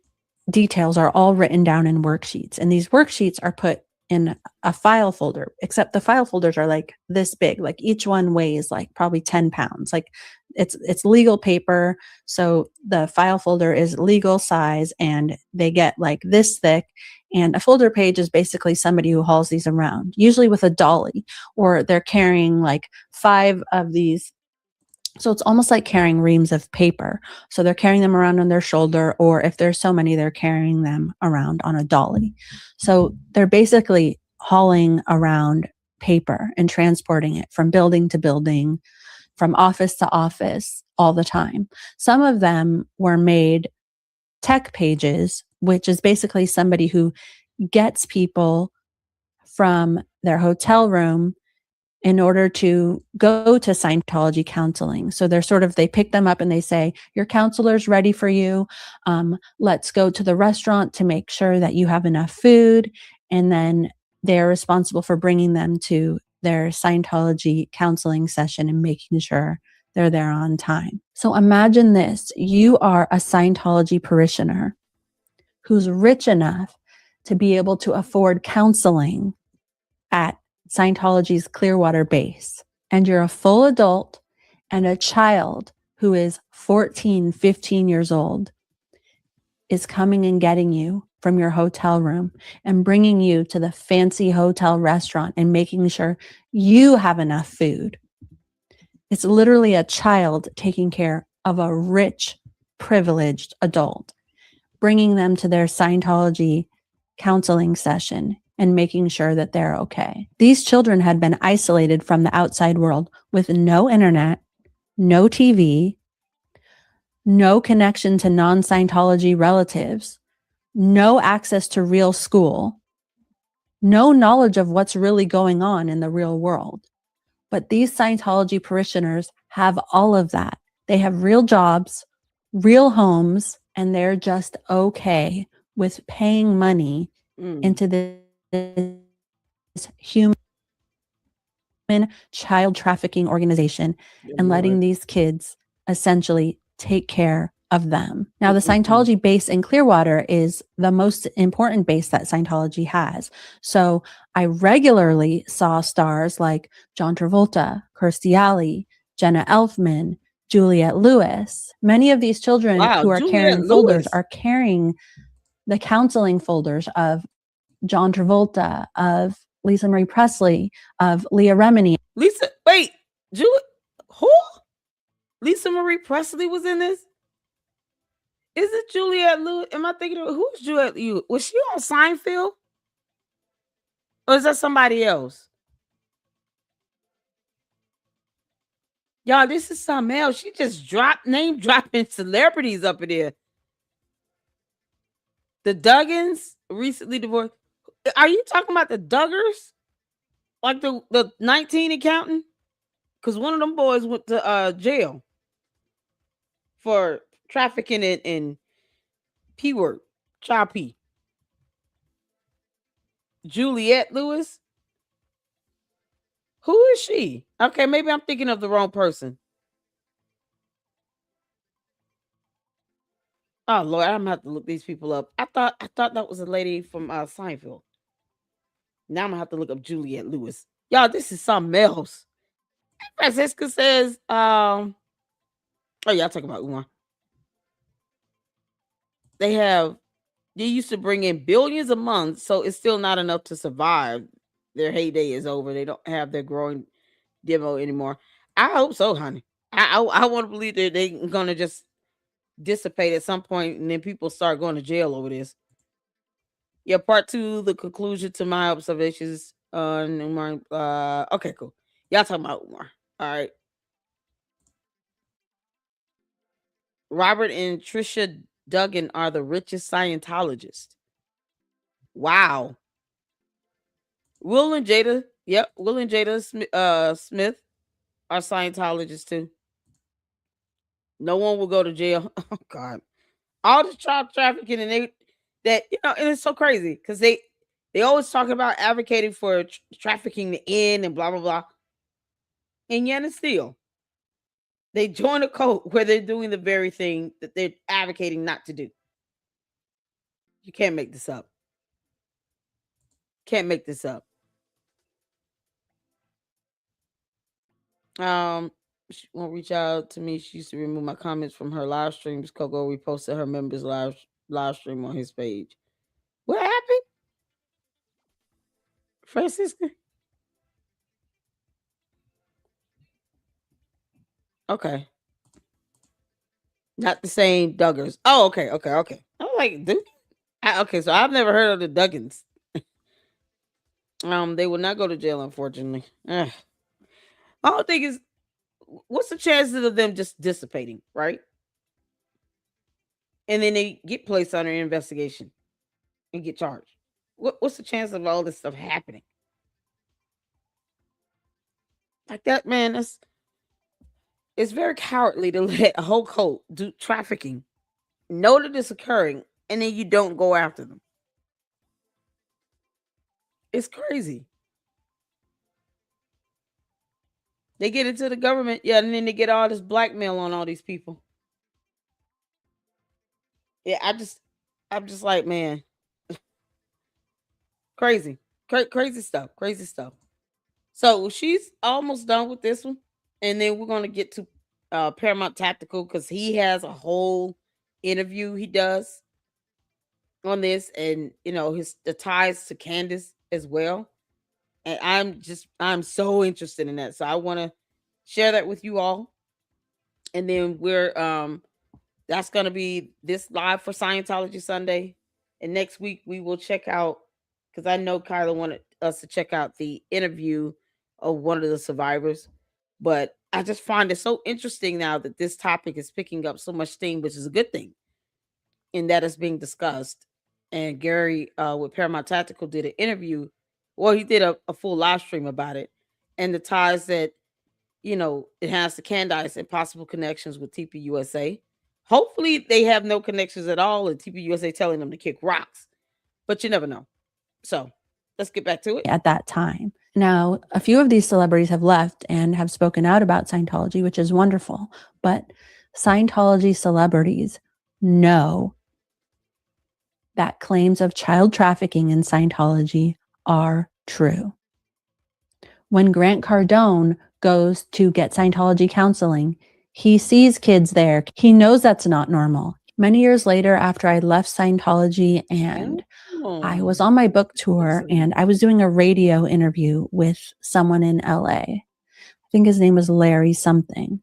S2: details are all written down in worksheets. And these worksheets are put in a file folder, except the file folders are like this big, like each one weighs like probably 10 pounds. Like it's legal paper. So the file folder is legal size and they get like this thick. And a folder page is basically somebody who hauls these around, usually with a dolly, or they're carrying like 5 of these. So it's almost like carrying reams of paper. So they're carrying them around on their shoulder, or if there's so many, they're carrying them around on a dolly. So they're basically hauling around paper and transporting it from building to building, from office to office all the time. Some of them were made tech pages, which is basically somebody who gets people from their hotel room in order to go to Scientology counseling. So they pick them up and they say, your counselor's ready for you. Let's go to the restaurant to make sure that you have enough food. And then they're responsible for bringing them to their Scientology counseling session and making sure they're there on time. So imagine this. You are a Scientology parishioner who's rich enough to be able to afford counseling at Scientology's Clearwater base, and you're a full adult and a child who is 14, 15 years old is coming and getting you from your hotel room and bringing you to the fancy hotel restaurant and making sure you have enough food. It's literally a child taking care of a rich, privileged adult, bringing them to their Scientology counseling session and making sure that they're okay. These children had been isolated from the outside world with no internet, no TV, no connection to non-Scientology relatives, no access to real school, no knowledge of what's really going on in the real world. But these Scientology parishioners have all of that. They have real jobs, real homes, and they're just okay with paying money into this human child trafficking organization and letting these kids essentially take care of them. Now, the Scientology base in Clearwater is the most important base that Scientology has. So I regularly saw stars like John Travolta, Kirstie Alley, Jenna Elfman, Juliette Lewis. Many of these children who are carrying folders are carrying the counseling folders of John Travolta, of Lisa Marie Presley, of Leah Remini.
S1: Who? Lisa Marie Presley was in this? Is it Juliette Lewis? Am I thinking of who's Juliette Lewis? Was she on Seinfeld? Or is that somebody else? Y'all, this is something else. She just name dropping celebrities up in there. The Duggins recently divorced. Are you talking about the Duggars? Like the 19 accountant? Because one of them boys went to jail for trafficking in P word, child P. Juliette Lewis? Who is she? Okay, maybe I'm thinking of the wrong person. Oh Lord, I'm gonna have to look these people up. I thought that was a lady from Seinfeld. Now I'm gonna have to look up Juliette Lewis. Y'all, this is something else. Francisca says, oh, y'all talking about Umar. They used to bring in billions a month, so it's still not enough to survive. Their heyday is over. They don't have their growing demo anymore. I hope so, honey. I want to believe that they're gonna just dissipate at some point, and then people start going to jail over this. Yeah, part 2, the conclusion to my observations on Umar. Okay, cool. Y'all talking about Umar. All right. Robert and Trisha Duggan are the richest Scientologists. Wow. Will and Jada, yep, Will and Jada Smith are Scientologists too. No one will go to jail. Oh God. All the child trafficking and and it's so crazy because they always talk about advocating for trafficking to end and blah blah blah. And yet and still, they join a cult where they're doing the very thing that they're advocating not to do. You can't make this up. Can't make this up. She won't reach out to me. She used to remove my comments from her live streams. Coco reposted her members live stream on his page. What happened, Francisca? Okay, not the same Duggars. Oh, okay. I was like, dude. Okay, so I've never heard of the Duggins. They will not go to jail, unfortunately. Ugh. My whole thing is, what's the chances of them just dissipating, right? And then they get placed under investigation and get charged. What's the chance of all this stuff happening? Like that, man, it's very cowardly to let a whole cult do trafficking, know that it's occurring, and then you don't go after them. It's crazy. They get into the government, yeah, and then they get all this blackmail on all these people. Yeah, I'm just like, man, crazy, crazy stuff, crazy stuff. So she's almost done with this one, and then we're gonna get to Paramount Tactical because he has a whole interview he does on this, and the ties to Candace as well. And I'm so interested in that, so I want to share that with you all. And then that's gonna be this live for Scientology Sunday, and next week we will check out, because I know Kyla wanted us to check out the interview of one of the survivors. But I just find it so interesting now that this topic is picking up so much steam, which is a good thing, and that is being discussed. And Gary with Paramount Tactical did an interview. Well, he did a full live stream about it and the ties that it has to Candace and possible connections with TPUSA. Hopefully, they have no connections at all, and TPUSA telling them to kick rocks. But you never know. So let's get back to it.
S2: At that time. Now, a few of these celebrities have left and have spoken out about Scientology, which is wonderful. But Scientology celebrities know that claims of child trafficking in Scientology are true. When Grant Cardone goes to get Scientology counseling, he sees kids there. He knows that's not normal. Many years later, after I left Scientology and I was on my book tour and I was doing a radio interview with someone in LA. I think his name was Larry something.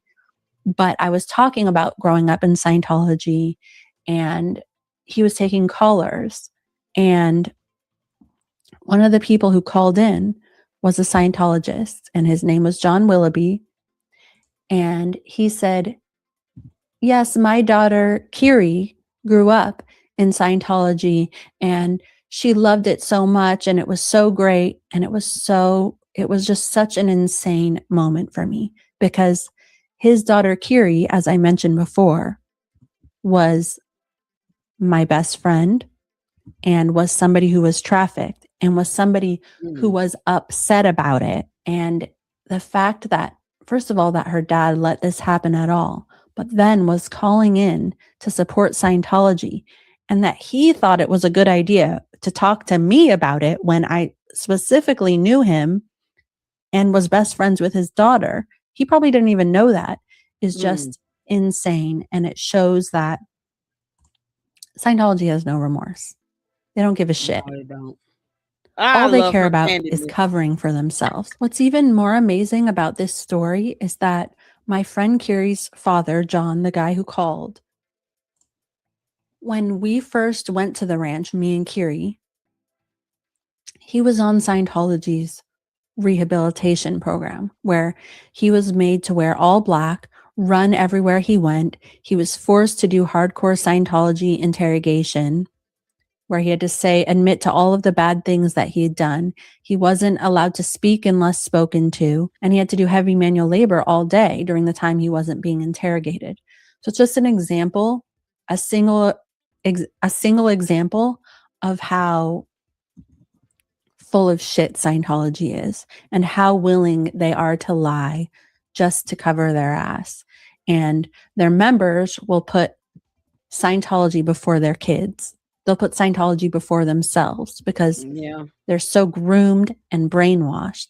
S2: But I was talking about growing up in Scientology, and he was taking callers. And one of the people who called in was a Scientologist, and his name was John Willoughby. And he said, yes, my daughter, Kiri, grew up in Scientology, and she loved it so much, and it was so great. And it was just such an insane moment for me, because his daughter, Kiri, as I mentioned before, was my best friend and was somebody who was trafficked and was somebody who was upset about it. And the fact that, first of all, that her dad let this happen at all, but then was calling in to support Scientology, and that he thought it was a good idea to talk to me about it when I specifically knew him and was best friends with his daughter. He probably didn't even know that, is just insane. And it shows that Scientology has no remorse. They don't give a shit.
S1: No, they don't.
S2: All they care about is covering for themselves. What's even more amazing about this story is that my friend Kiri's father, John, the guy who called, when we first went to the ranch, me and Kiri, he was on Scientology's rehabilitation program, where he was made to wear all black, run everywhere he went. He was forced to do hardcore Scientology interrogation, where he had to admit to all of the bad things that he had done. He wasn't allowed to speak unless spoken to, and he had to do heavy manual labor all day during the time he wasn't being interrogated. So it's just an example, a single example of how full of shit Scientology is and how willing they are to lie just to cover their ass. And their members will put Scientology before their kids. They'll put Scientology before themselves because they're so groomed and brainwashed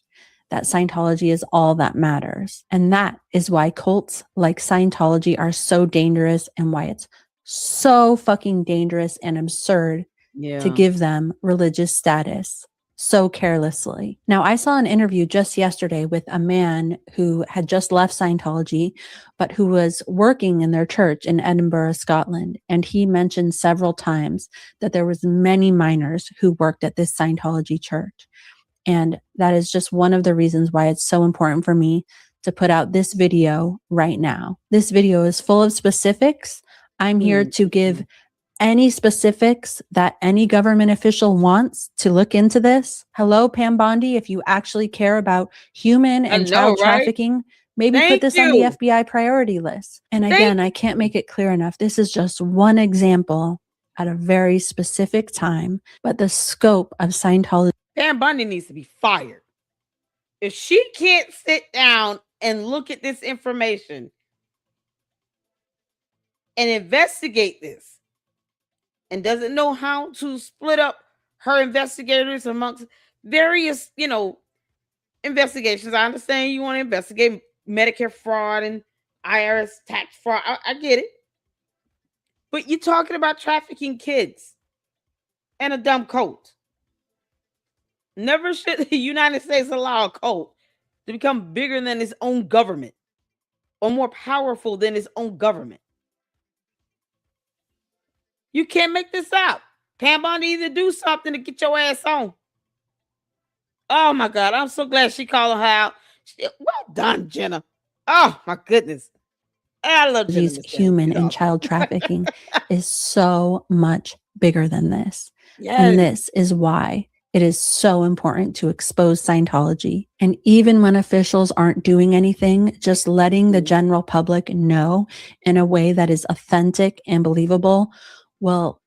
S2: that Scientology is all that matters. And that is why cults like Scientology are so dangerous and why it's so fucking dangerous and absurd to give them religious status so carelessly. Now, I saw an interview just yesterday with a man who had just left Scientology, but who was working in their church in Edinburgh, Scotland. And he mentioned several times that there was many minors who worked at this Scientology church. And that is just one of the reasons why it's so important for me to put out this video right now. This video is full of specifics. I'm here to give any specifics that any government official wants to look into this. Hello, Pam Bondi, if you actually care about human and child trafficking, maybe put this on the FBI priority list. And again, I can't make it clear enough. This is just one example at a very specific time, but the scope of Scientology.
S1: Pam Bondi needs to be fired. If she can't sit down and look at this information and investigate this, and doesn't know how to split up her investigators amongst various, investigations. I understand you want to investigate Medicare fraud and IRS tax fraud. I get it. But you're talking about trafficking kids and a dumb cult. Never should the United States allow a cult to become bigger than its own government or more powerful than its own government. You can't make this up. Pam Bondi either do something to get your ass on. Oh my God, I'm so glad she called her out. Well done, Jenna. Oh my goodness. I love Jenna.
S2: Human and child trafficking is so much bigger than this. Yes. And this is why it is so important to expose Scientology. And even when officials aren't doing anything, just letting the general public know in a way that is authentic and believable will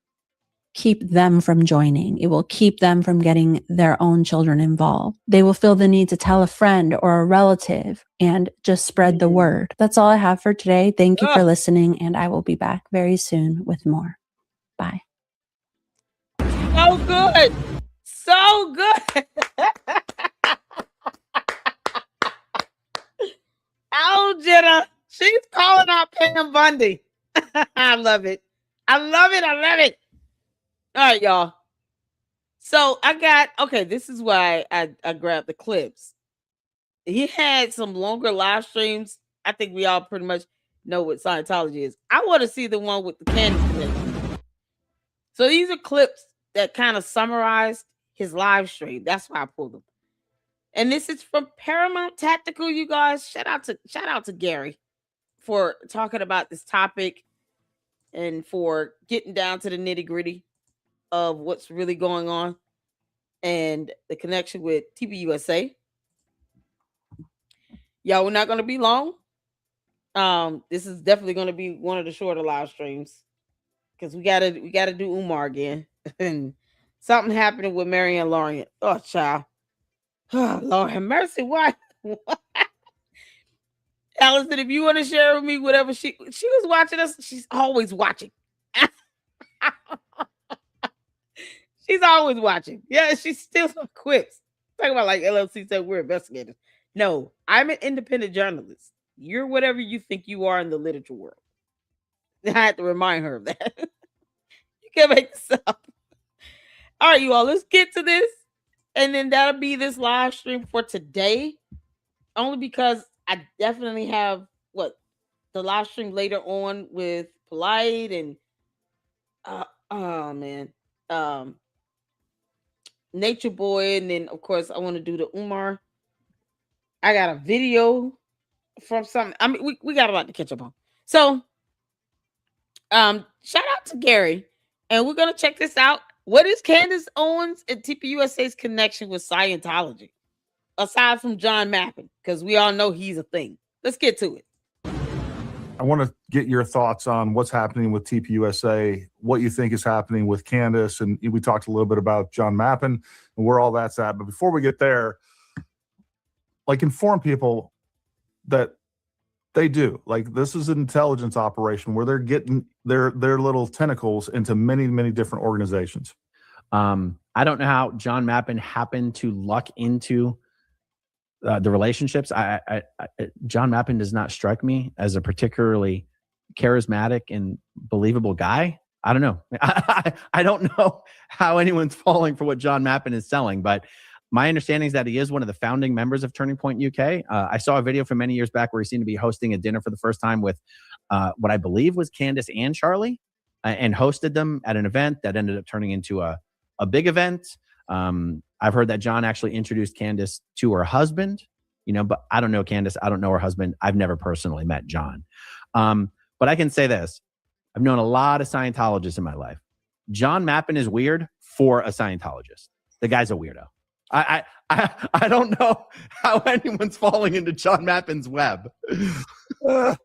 S2: keep them from joining. It will keep them from getting their own children involved. They will feel the need to tell a friend or a relative and just spread the word. That's all I have for today. Thank you for listening, and I will be back very soon with more. Bye.
S1: So good. So good. Oh, Jenna. She's calling out Pam Bondi. I love it. I love it. I love it. All right, y'all. So this is why I grabbed the clips. He had some longer live streams. I think we all pretty much know what Scientology is. I want to see the one with the Candace connection. So these are clips that kind of summarized his live stream. That's why I pulled them. And this is from Paramount Tactical, you guys. Shout out to Gary for talking about this topic and for getting down to the nitty-gritty of what's really going on and the connection with TPUSA. Y'all, we're not going to be long. This is definitely going to be one of the shorter live streams because we gotta do Umar again. And something happening with Marianne Lawrence. Oh, child. Oh, Lord have mercy. Why? Allison, if you want to share with me whatever she was watching us, she's always watching. She's always watching. Yeah, she's still some quips. Talking about like LLC said we're investigators. No, I'm an independent journalist. You're whatever you think you are in the literature world. I had to remind her of that. You can't make this up. All right, you all, let's get to this. And then that'll be this live stream for today. Only because I definitely have the live stream later on with Polite and Nature Boy, and then of course I want to do the Umar. I got a video from some. I mean, we got a lot to catch up on. So, shout out to Gary, and we're gonna check this out. What is Candace Owens and TPUSA's connection with Scientology, aside from John Mappin? Because we all know he's a thing. Let's get to it.
S4: I want to get your thoughts on what's happening with TPUSA, what you think is happening with Candace, and we talked a little bit about John Mappin and where all that's at. But before we get there, like, inform people that they do. Like, this is an intelligence operation where they're getting their little tentacles into many, many different organizations.
S5: I don't know how John Mappin happened to luck into the relationships. John Mappin does not strike me as a particularly charismatic and believable guy. I don't know. I don't know how anyone's falling for what John Mappin is selling, but my understanding is that he is one of the founding members of Turning Point UK. I saw a video from many years back where he seemed to be hosting a dinner for the first time with what I believe was Candace and Charlie, and hosted them at an event that ended up turning into a big event. I've heard that John actually introduced Candace to her husband, but I don't know Candace. I don't know her husband. I've never personally met John. But I can say this. I've known a lot of Scientologists in my life. John Mappin is weird for a Scientologist. The guy's a weirdo. I don't know how anyone's falling into John Mappin's web.
S4: Well,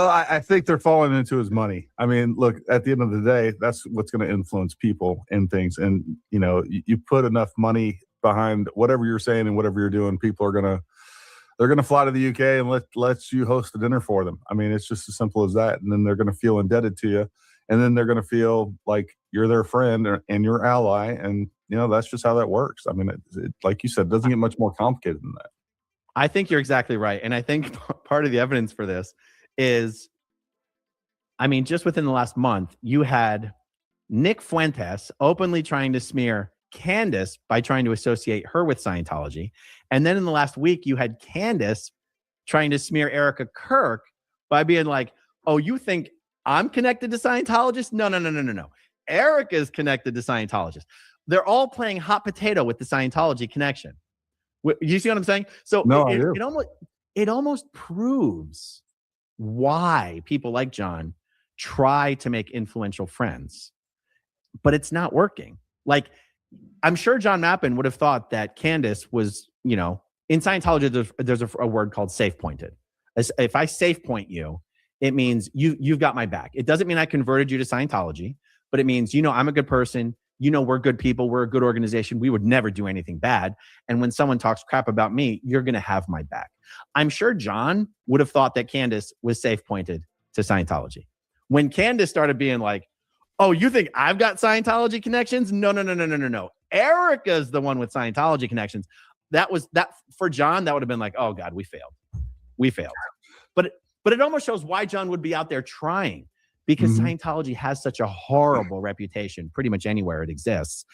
S4: I think they're falling into his money. I mean, look, at the end of the day, that's what's going to influence people and things. And, you put enough money behind whatever you're saying and whatever you're doing, people are they're going to fly to the UK and let you host a dinner for them. I mean, it's just as simple as that. And then they're going to feel indebted to you. And then they're going to feel like you're their friend and your ally. And, that's just how that works. I mean, it, like you said, it doesn't get much more complicated than that.
S5: I think you're exactly right. And I think part of the evidence for this is, just within the last month, you had Nick Fuentes openly trying to smear Candace by trying to associate her with Scientology. And then in the last week, you had Candace trying to smear Erica Kirk by being like, oh, you think I'm connected to Scientologists? No. Erica is connected to Scientologists. They're all playing hot potato with the Scientology connection. You see what I'm saying? So
S4: no,
S5: it almost proves why people like John try to make influential friends, but it's not working. Like, I'm sure John Mappin would have thought that Candace was, in Scientology, there's a word called safe pointed. If I safe point you, it means you've got my back. It doesn't mean I converted you to Scientology, but it means, I'm a good person. We're good people. We're a good organization. We would never do anything bad. And when someone talks crap about me, you're going to have my back. I'm sure John would have thought that Candace was safe pointed to Scientology. When Candace started being like, oh, you think I've got Scientology connections? No. Erica's the one with Scientology connections. That for John, that would have been like, oh God, we failed. But it almost shows why John would be out there trying, because Scientology has such a horrible reputation pretty much anywhere it exists,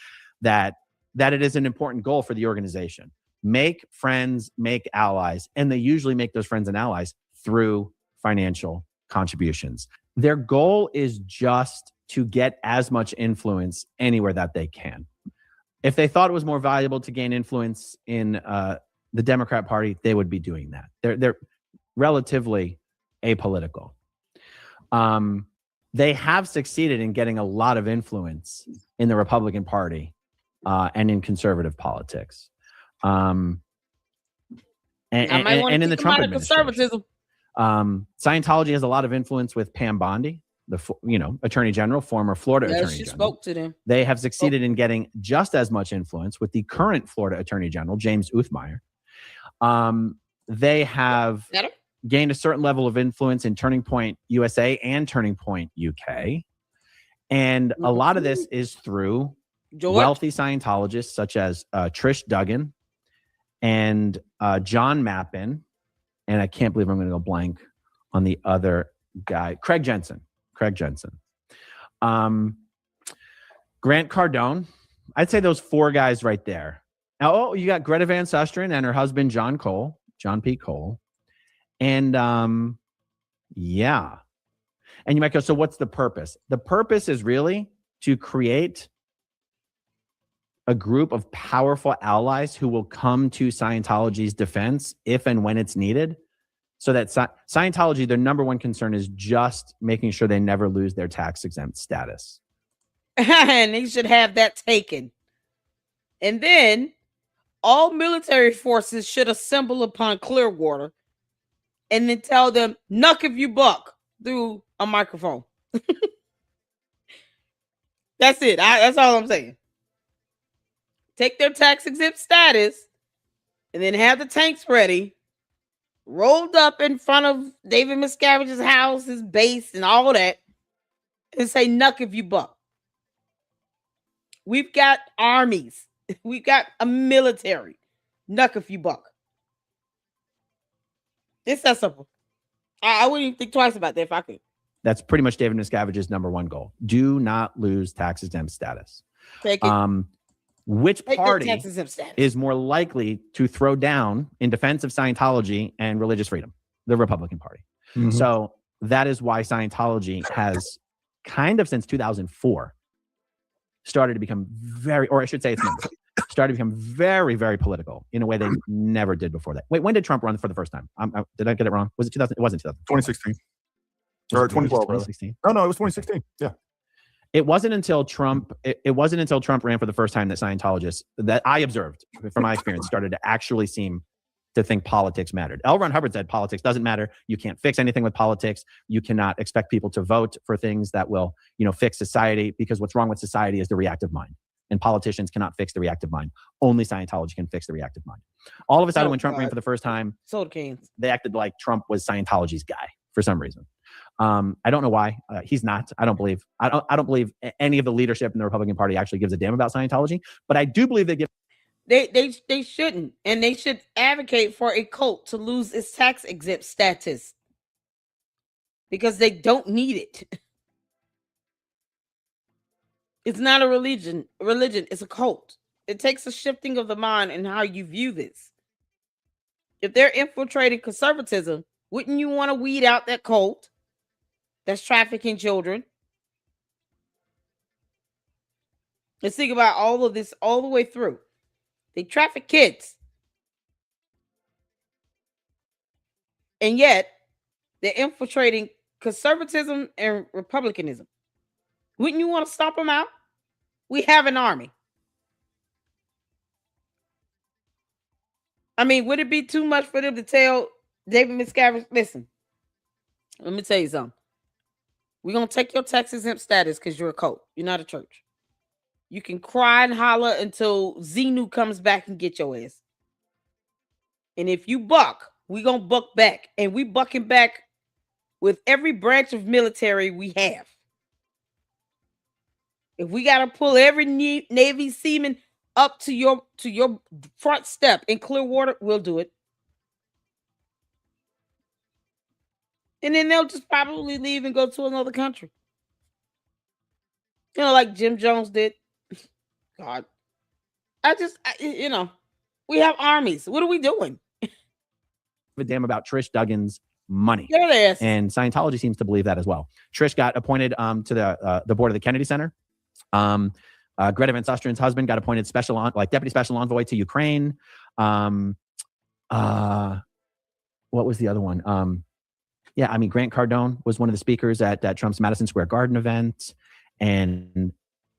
S5: that it is an important goal for the organization. Make friends, make allies, and they usually make those friends and allies through financial contributions. Their goal is just to get as much influence anywhere that they can. If they thought it was more valuable to gain influence in the Democrat Party, they would be doing that. They're relatively apolitical. They have succeeded in getting a lot of influence in the Republican Party and in conservative politics. And in the Trump administration. Scientology has a lot of influence with Pam Bondi, the Attorney General, former Florida Attorney General.
S1: Spoke to them.
S5: They have succeeded in getting just as much influence with the current Florida Attorney General, James Uthmeyer. They have gained a certain level of influence in Turning Point USA and Turning Point UK. And a lot of this is through wealthy Scientologists such as Trish Duggan and John Mappin. And I can't believe I'm going to go blank on the other guy, Craig Jensen. Grant Cardone. I'd say those four guys right there. Now, you got Greta Van Susteren and her husband, John P. Cole. And yeah. And you might go, so what's the purpose? The purpose is really to create a group of powerful allies who will come to Scientology's defense if and when it's needed. So that Scientology, their number one concern is just making sure they never lose their tax-exempt status.
S1: And they should have that taken. And then all military forces should assemble upon Clearwater and then tell them, "Knuck if you buck," through a microphone. That's it. That's all I'm saying. Take their tax-exempt status and then have the tanks ready, rolled up in front of David Miscavige's house, his base, and all that, and say, "Knuck if you buck." We've got armies. We've got a military. Knuck if you buck. It's that simple. I wouldn't even think twice about that if I could.
S5: That's pretty much David Miscavige's number one goal. Do not lose tax-exempt status.
S1: Take it.
S5: Which
S1: Take
S5: party
S1: tax-exempt status.
S5: is more likely to throw down in defense of Scientology and religious freedom? The Republican Party.
S4: Mhm.
S5: So that is why Scientology has kind of since 2004 started to become very, or I should say it's never, started to become very, very political in a way they never did before that. Wait, when did Trump run for the first time? Did I get it wrong? Was it 2000? It wasn't 2000.
S4: 2016.
S5: Was
S4: Or
S5: it
S4: 2012, rather.
S5: 2016?
S4: No, it was 2016. Yeah.
S5: It wasn't until Trump. It wasn't until Trump ran for the first time that Scientologists, that I observed from my experience, started to actually seem to think politics mattered. L. Ron Hubbard said politics doesn't matter. You can't fix anything with politics. You cannot expect people to vote for things that will, fix society, because what's wrong with society is the reactive mind, and politicians cannot fix the reactive mind. Only Scientology can fix the reactive mind. All of a sudden, when Trump ran for the first time,
S1: soda cans,
S5: they acted like Trump was Scientology's guy for some reason. I don't know why. He's not. I don't believe any of the leadership in the Republican Party actually gives a damn about Scientology. But I do believe they give.
S1: They shouldn't, and they should advocate for a cult to lose its tax exempt status because they don't need it. It's not a religion. It's a cult. It takes a shifting of the mind and how you view this. If they're infiltrating conservatism, wouldn't you want to weed out that cult that's trafficking children? Let's think about all of this all the way through. They traffic kids. And yet, they're infiltrating conservatism and republicanism. Wouldn't you want to stomp them out? We have an army. I mean, would it be too much for them to tell David Miscavige, "Listen, let me tell you something. We're going to take your tax exempt status because you're a cult. You're not a church. You can cry and holler until Xenu comes back and get your ass. And if you buck, we're going to buck back. And we bucking back with every branch of military we have. If we got to pull every Navy seaman up to your front step in Clearwater, we'll do it. And then they'll just probably leave and go to another country. Like Jim Jones did. God. We have armies. What are we doing?
S5: A damn about Trish Duggan's money.
S1: There it is.
S5: And Scientology seems to believe that as well. Trish got appointed to the board of the Kennedy Center. Greta Van Sustren's husband got appointed deputy special envoy to Ukraine. What was the other one? Grant Cardone was one of the speakers at Trump's Madison Square Garden event. And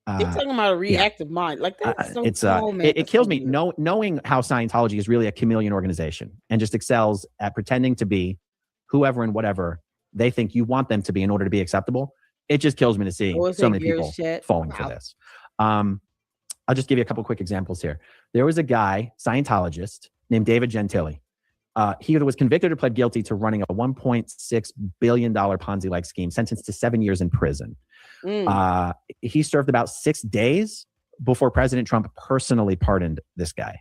S1: you're talking about a reactive mind. Like that's so cool, man.
S5: It kills me knowing how Scientology is really a chameleon organization and just excels at pretending to be whoever and whatever they think you want them to be in order to be acceptable. It just kills me to see so many people falling for this. I'll just give you a couple quick examples here. There was a guy, Scientologist, named David Gentili. He was convicted or pled guilty to running a $1.6 billion Ponzi-like scheme, sentenced to 7 years in prison. He served about 6 days before President Trump personally pardoned this guy.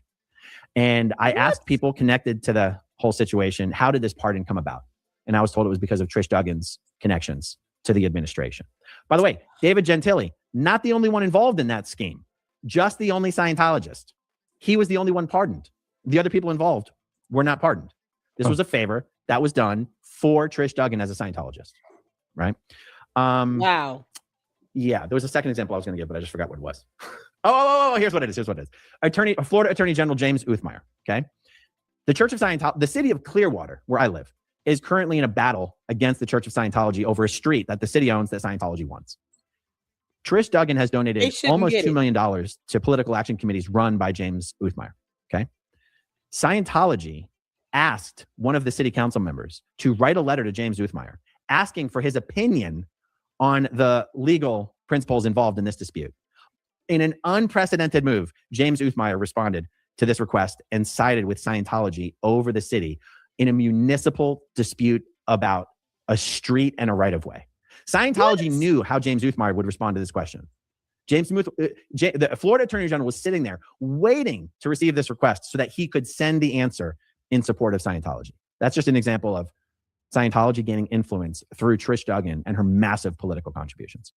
S5: And I asked people connected to the whole situation, how did this pardon come about? And I was told it was because of Trish Duggan's connections to the administration. By the way, David Gentili, not the only one involved in that scheme, just the only Scientologist. He was the only one pardoned. The other people involved were not pardoned. This was a favor that was done for Trish Duggan as a Scientologist, right?
S1: Wow.
S5: Yeah, there was a second example I was going to give, but I just forgot what it was. Here's what it is. Florida Attorney General James Uthmeier. Okay. The Church of Scientology, the city of Clearwater, where I live, is currently in a battle against the Church of Scientology over a street that the city owns that Scientology wants. Trish Duggan has donated almost $2 million to political action committees run by James Uthmeier. Okay. Scientology asked one of the city council members to write a letter to James Uthmeier asking for his opinion on the legal principles involved in this dispute. In an unprecedented move, James Uthmeier responded to this request and sided with Scientology over the city in a municipal dispute about a street and a right-of-way. Scientology knew how James Uthmeier would respond to this question. The Florida Attorney General was sitting there waiting to receive this request so that he could send the answer in support of Scientology. That's just an example of Scientology gaining influence through Trish Duggan and her massive political contributions.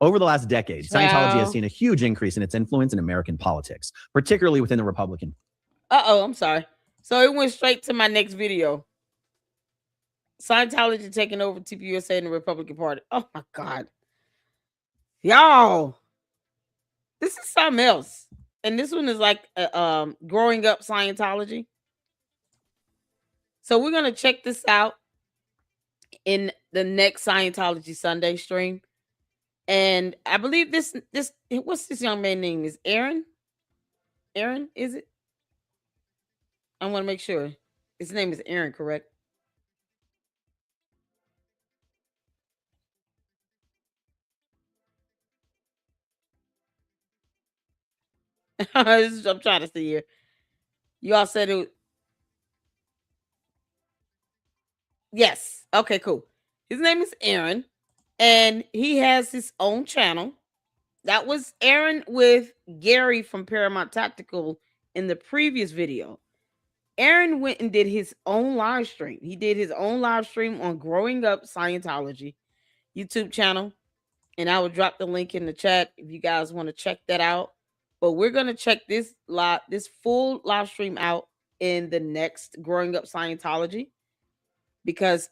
S5: Over the last decade, Scientology has seen a huge increase in its influence in American politics, particularly within the Republican.
S1: I'm sorry. So it went straight to my next video. Scientology taking over TPUSA and the Republican Party. Oh my God. Y'all. This is something else. And this one is like growing up Scientology. So we're going to check this out in the next Scientology Sunday stream. And I believe this, what's this young man's name? Is Aaron? Aaron, is it? I want to make sure. His name is Aaron, correct? I'm trying to see here. You all said it. Yes. Okay, cool. His name is Aaron, and he has his own channel. That was Aaron with Gary from Paramount Tactical in the previous video. Aaron went and did his own live stream. He did his own live stream on Growing Up Scientology YouTube channel. And I will drop the link in the chat if you guys want to check that out. But we're going to check this full live stream out in the next Growing Up Scientology. Because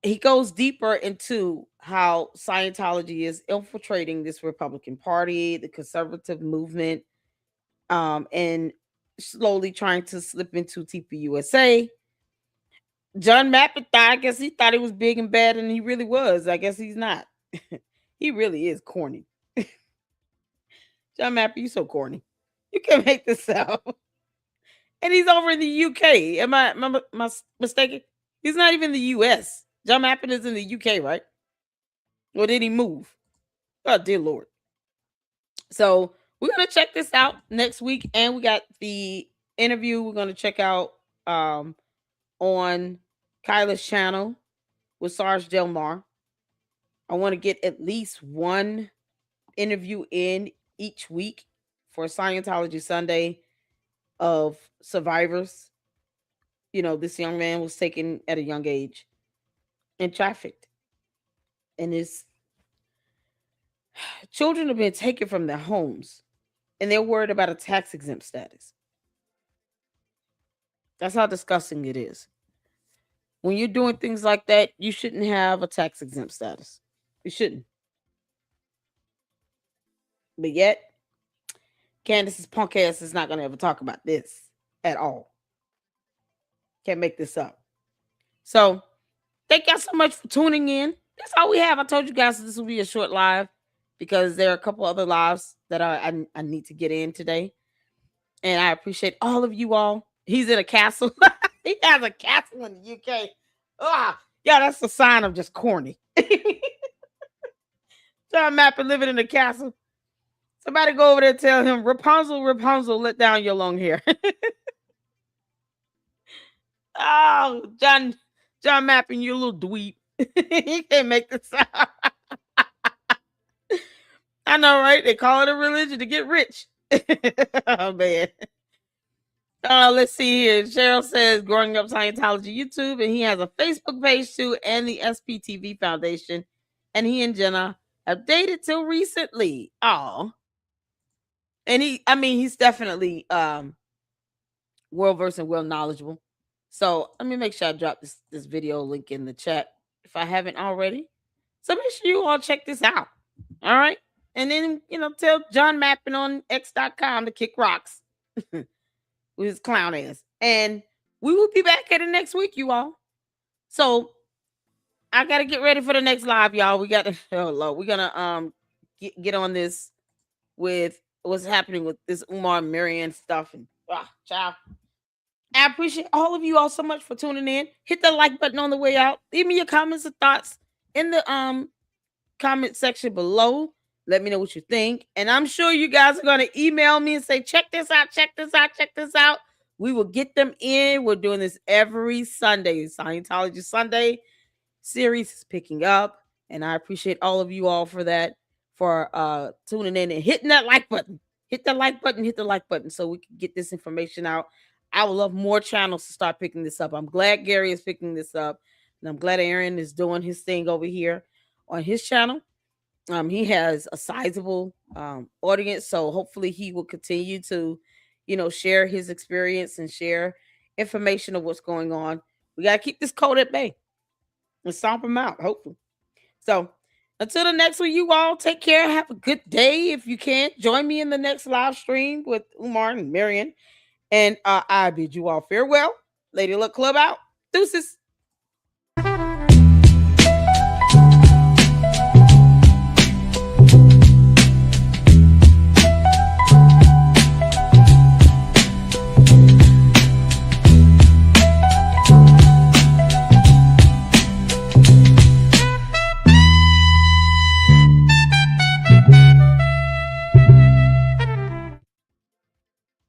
S1: he goes deeper into how Scientology is infiltrating this Republican Party, the conservative movement, and slowly trying to slip into TPUSA. John Mappin I guess he thought he was big and bad, and he really was. I guess he's not. He really is corny. John Mappin, you so corny. You can't make this out. And he's over in the UK. Am I mistaken? He's not even in the US. John Mappin is in the UK, right? Or did he move? Oh, dear Lord. So we're going to check this out next week. And we got the interview we're going to check out on Kyla's channel with Sarge Delmar. I want to get at least one interview in each week for Scientology Sunday of survivors. You know, this young man was taken at a young age and trafficked. And his children have been taken from their homes, and they're worried about a tax exempt status. That's how disgusting it is. When you're doing things like that, you shouldn't have a tax exempt status. You shouldn't. But yet, Candace's punk ass is not going to ever talk about this at all. Can't make this up. So, thank y'all so much for tuning in. That's all we have. I told you guys this will be a short live because there are a couple other lives that I need to get in today. And I appreciate all of you all. He's in a castle. He has a castle in the UK. Yeah, that's a sign of just corny. John Mappin living in a castle. Somebody go over there and tell him, Rapunzel, Rapunzel, let down your long hair. Oh, John Mappin, you little dweeb. You can't make this out. I know, right? They call it a religion to get rich. Oh, man. Let's see here. Cheryl says Growing Up Scientology YouTube, and he has a Facebook page too, and the SPTV Foundation. And he and Jenna have dated till recently. Oh, and he's definitely well versed and well knowledgeable. So let me make sure I drop this video link in the chat if I haven't already. So make sure you all check this out. All right. And then, tell John Mappin on X.com to kick rocks with his clown ass. And we will be back at it next week, you all. So I gotta get ready for the next live, y'all. We got to we're gonna get on this with what's happening with this Umar and Marianne stuff. And ciao. I appreciate all of you all so much for tuning in. Hit the like button on the way out. Leave me your comments and thoughts in the comment section below. Let me know what you think. And I'm sure you guys are going to email me and say, check this out, check this out, check this out. We will get them in. We're doing this every Sunday. Scientology Sunday series is picking up. And I appreciate all of you all for that, for tuning in and hitting that like button. Hit the like button, hit the like button so we can get this information out. I would love more channels to start picking this up. I'm glad Gary is picking this up. And I'm glad Aaron is doing his thing over here on his channel. He has a sizable audience, so hopefully he will continue to, share his experience and share information of what's going on. We got to keep this code at bay and stomp him out, hopefully. So until the next one, you all take care. Have a good day. If you can, join me in the next live stream with Umar and Marian. And I bid you all farewell. Lady Luck Club out. Deuces.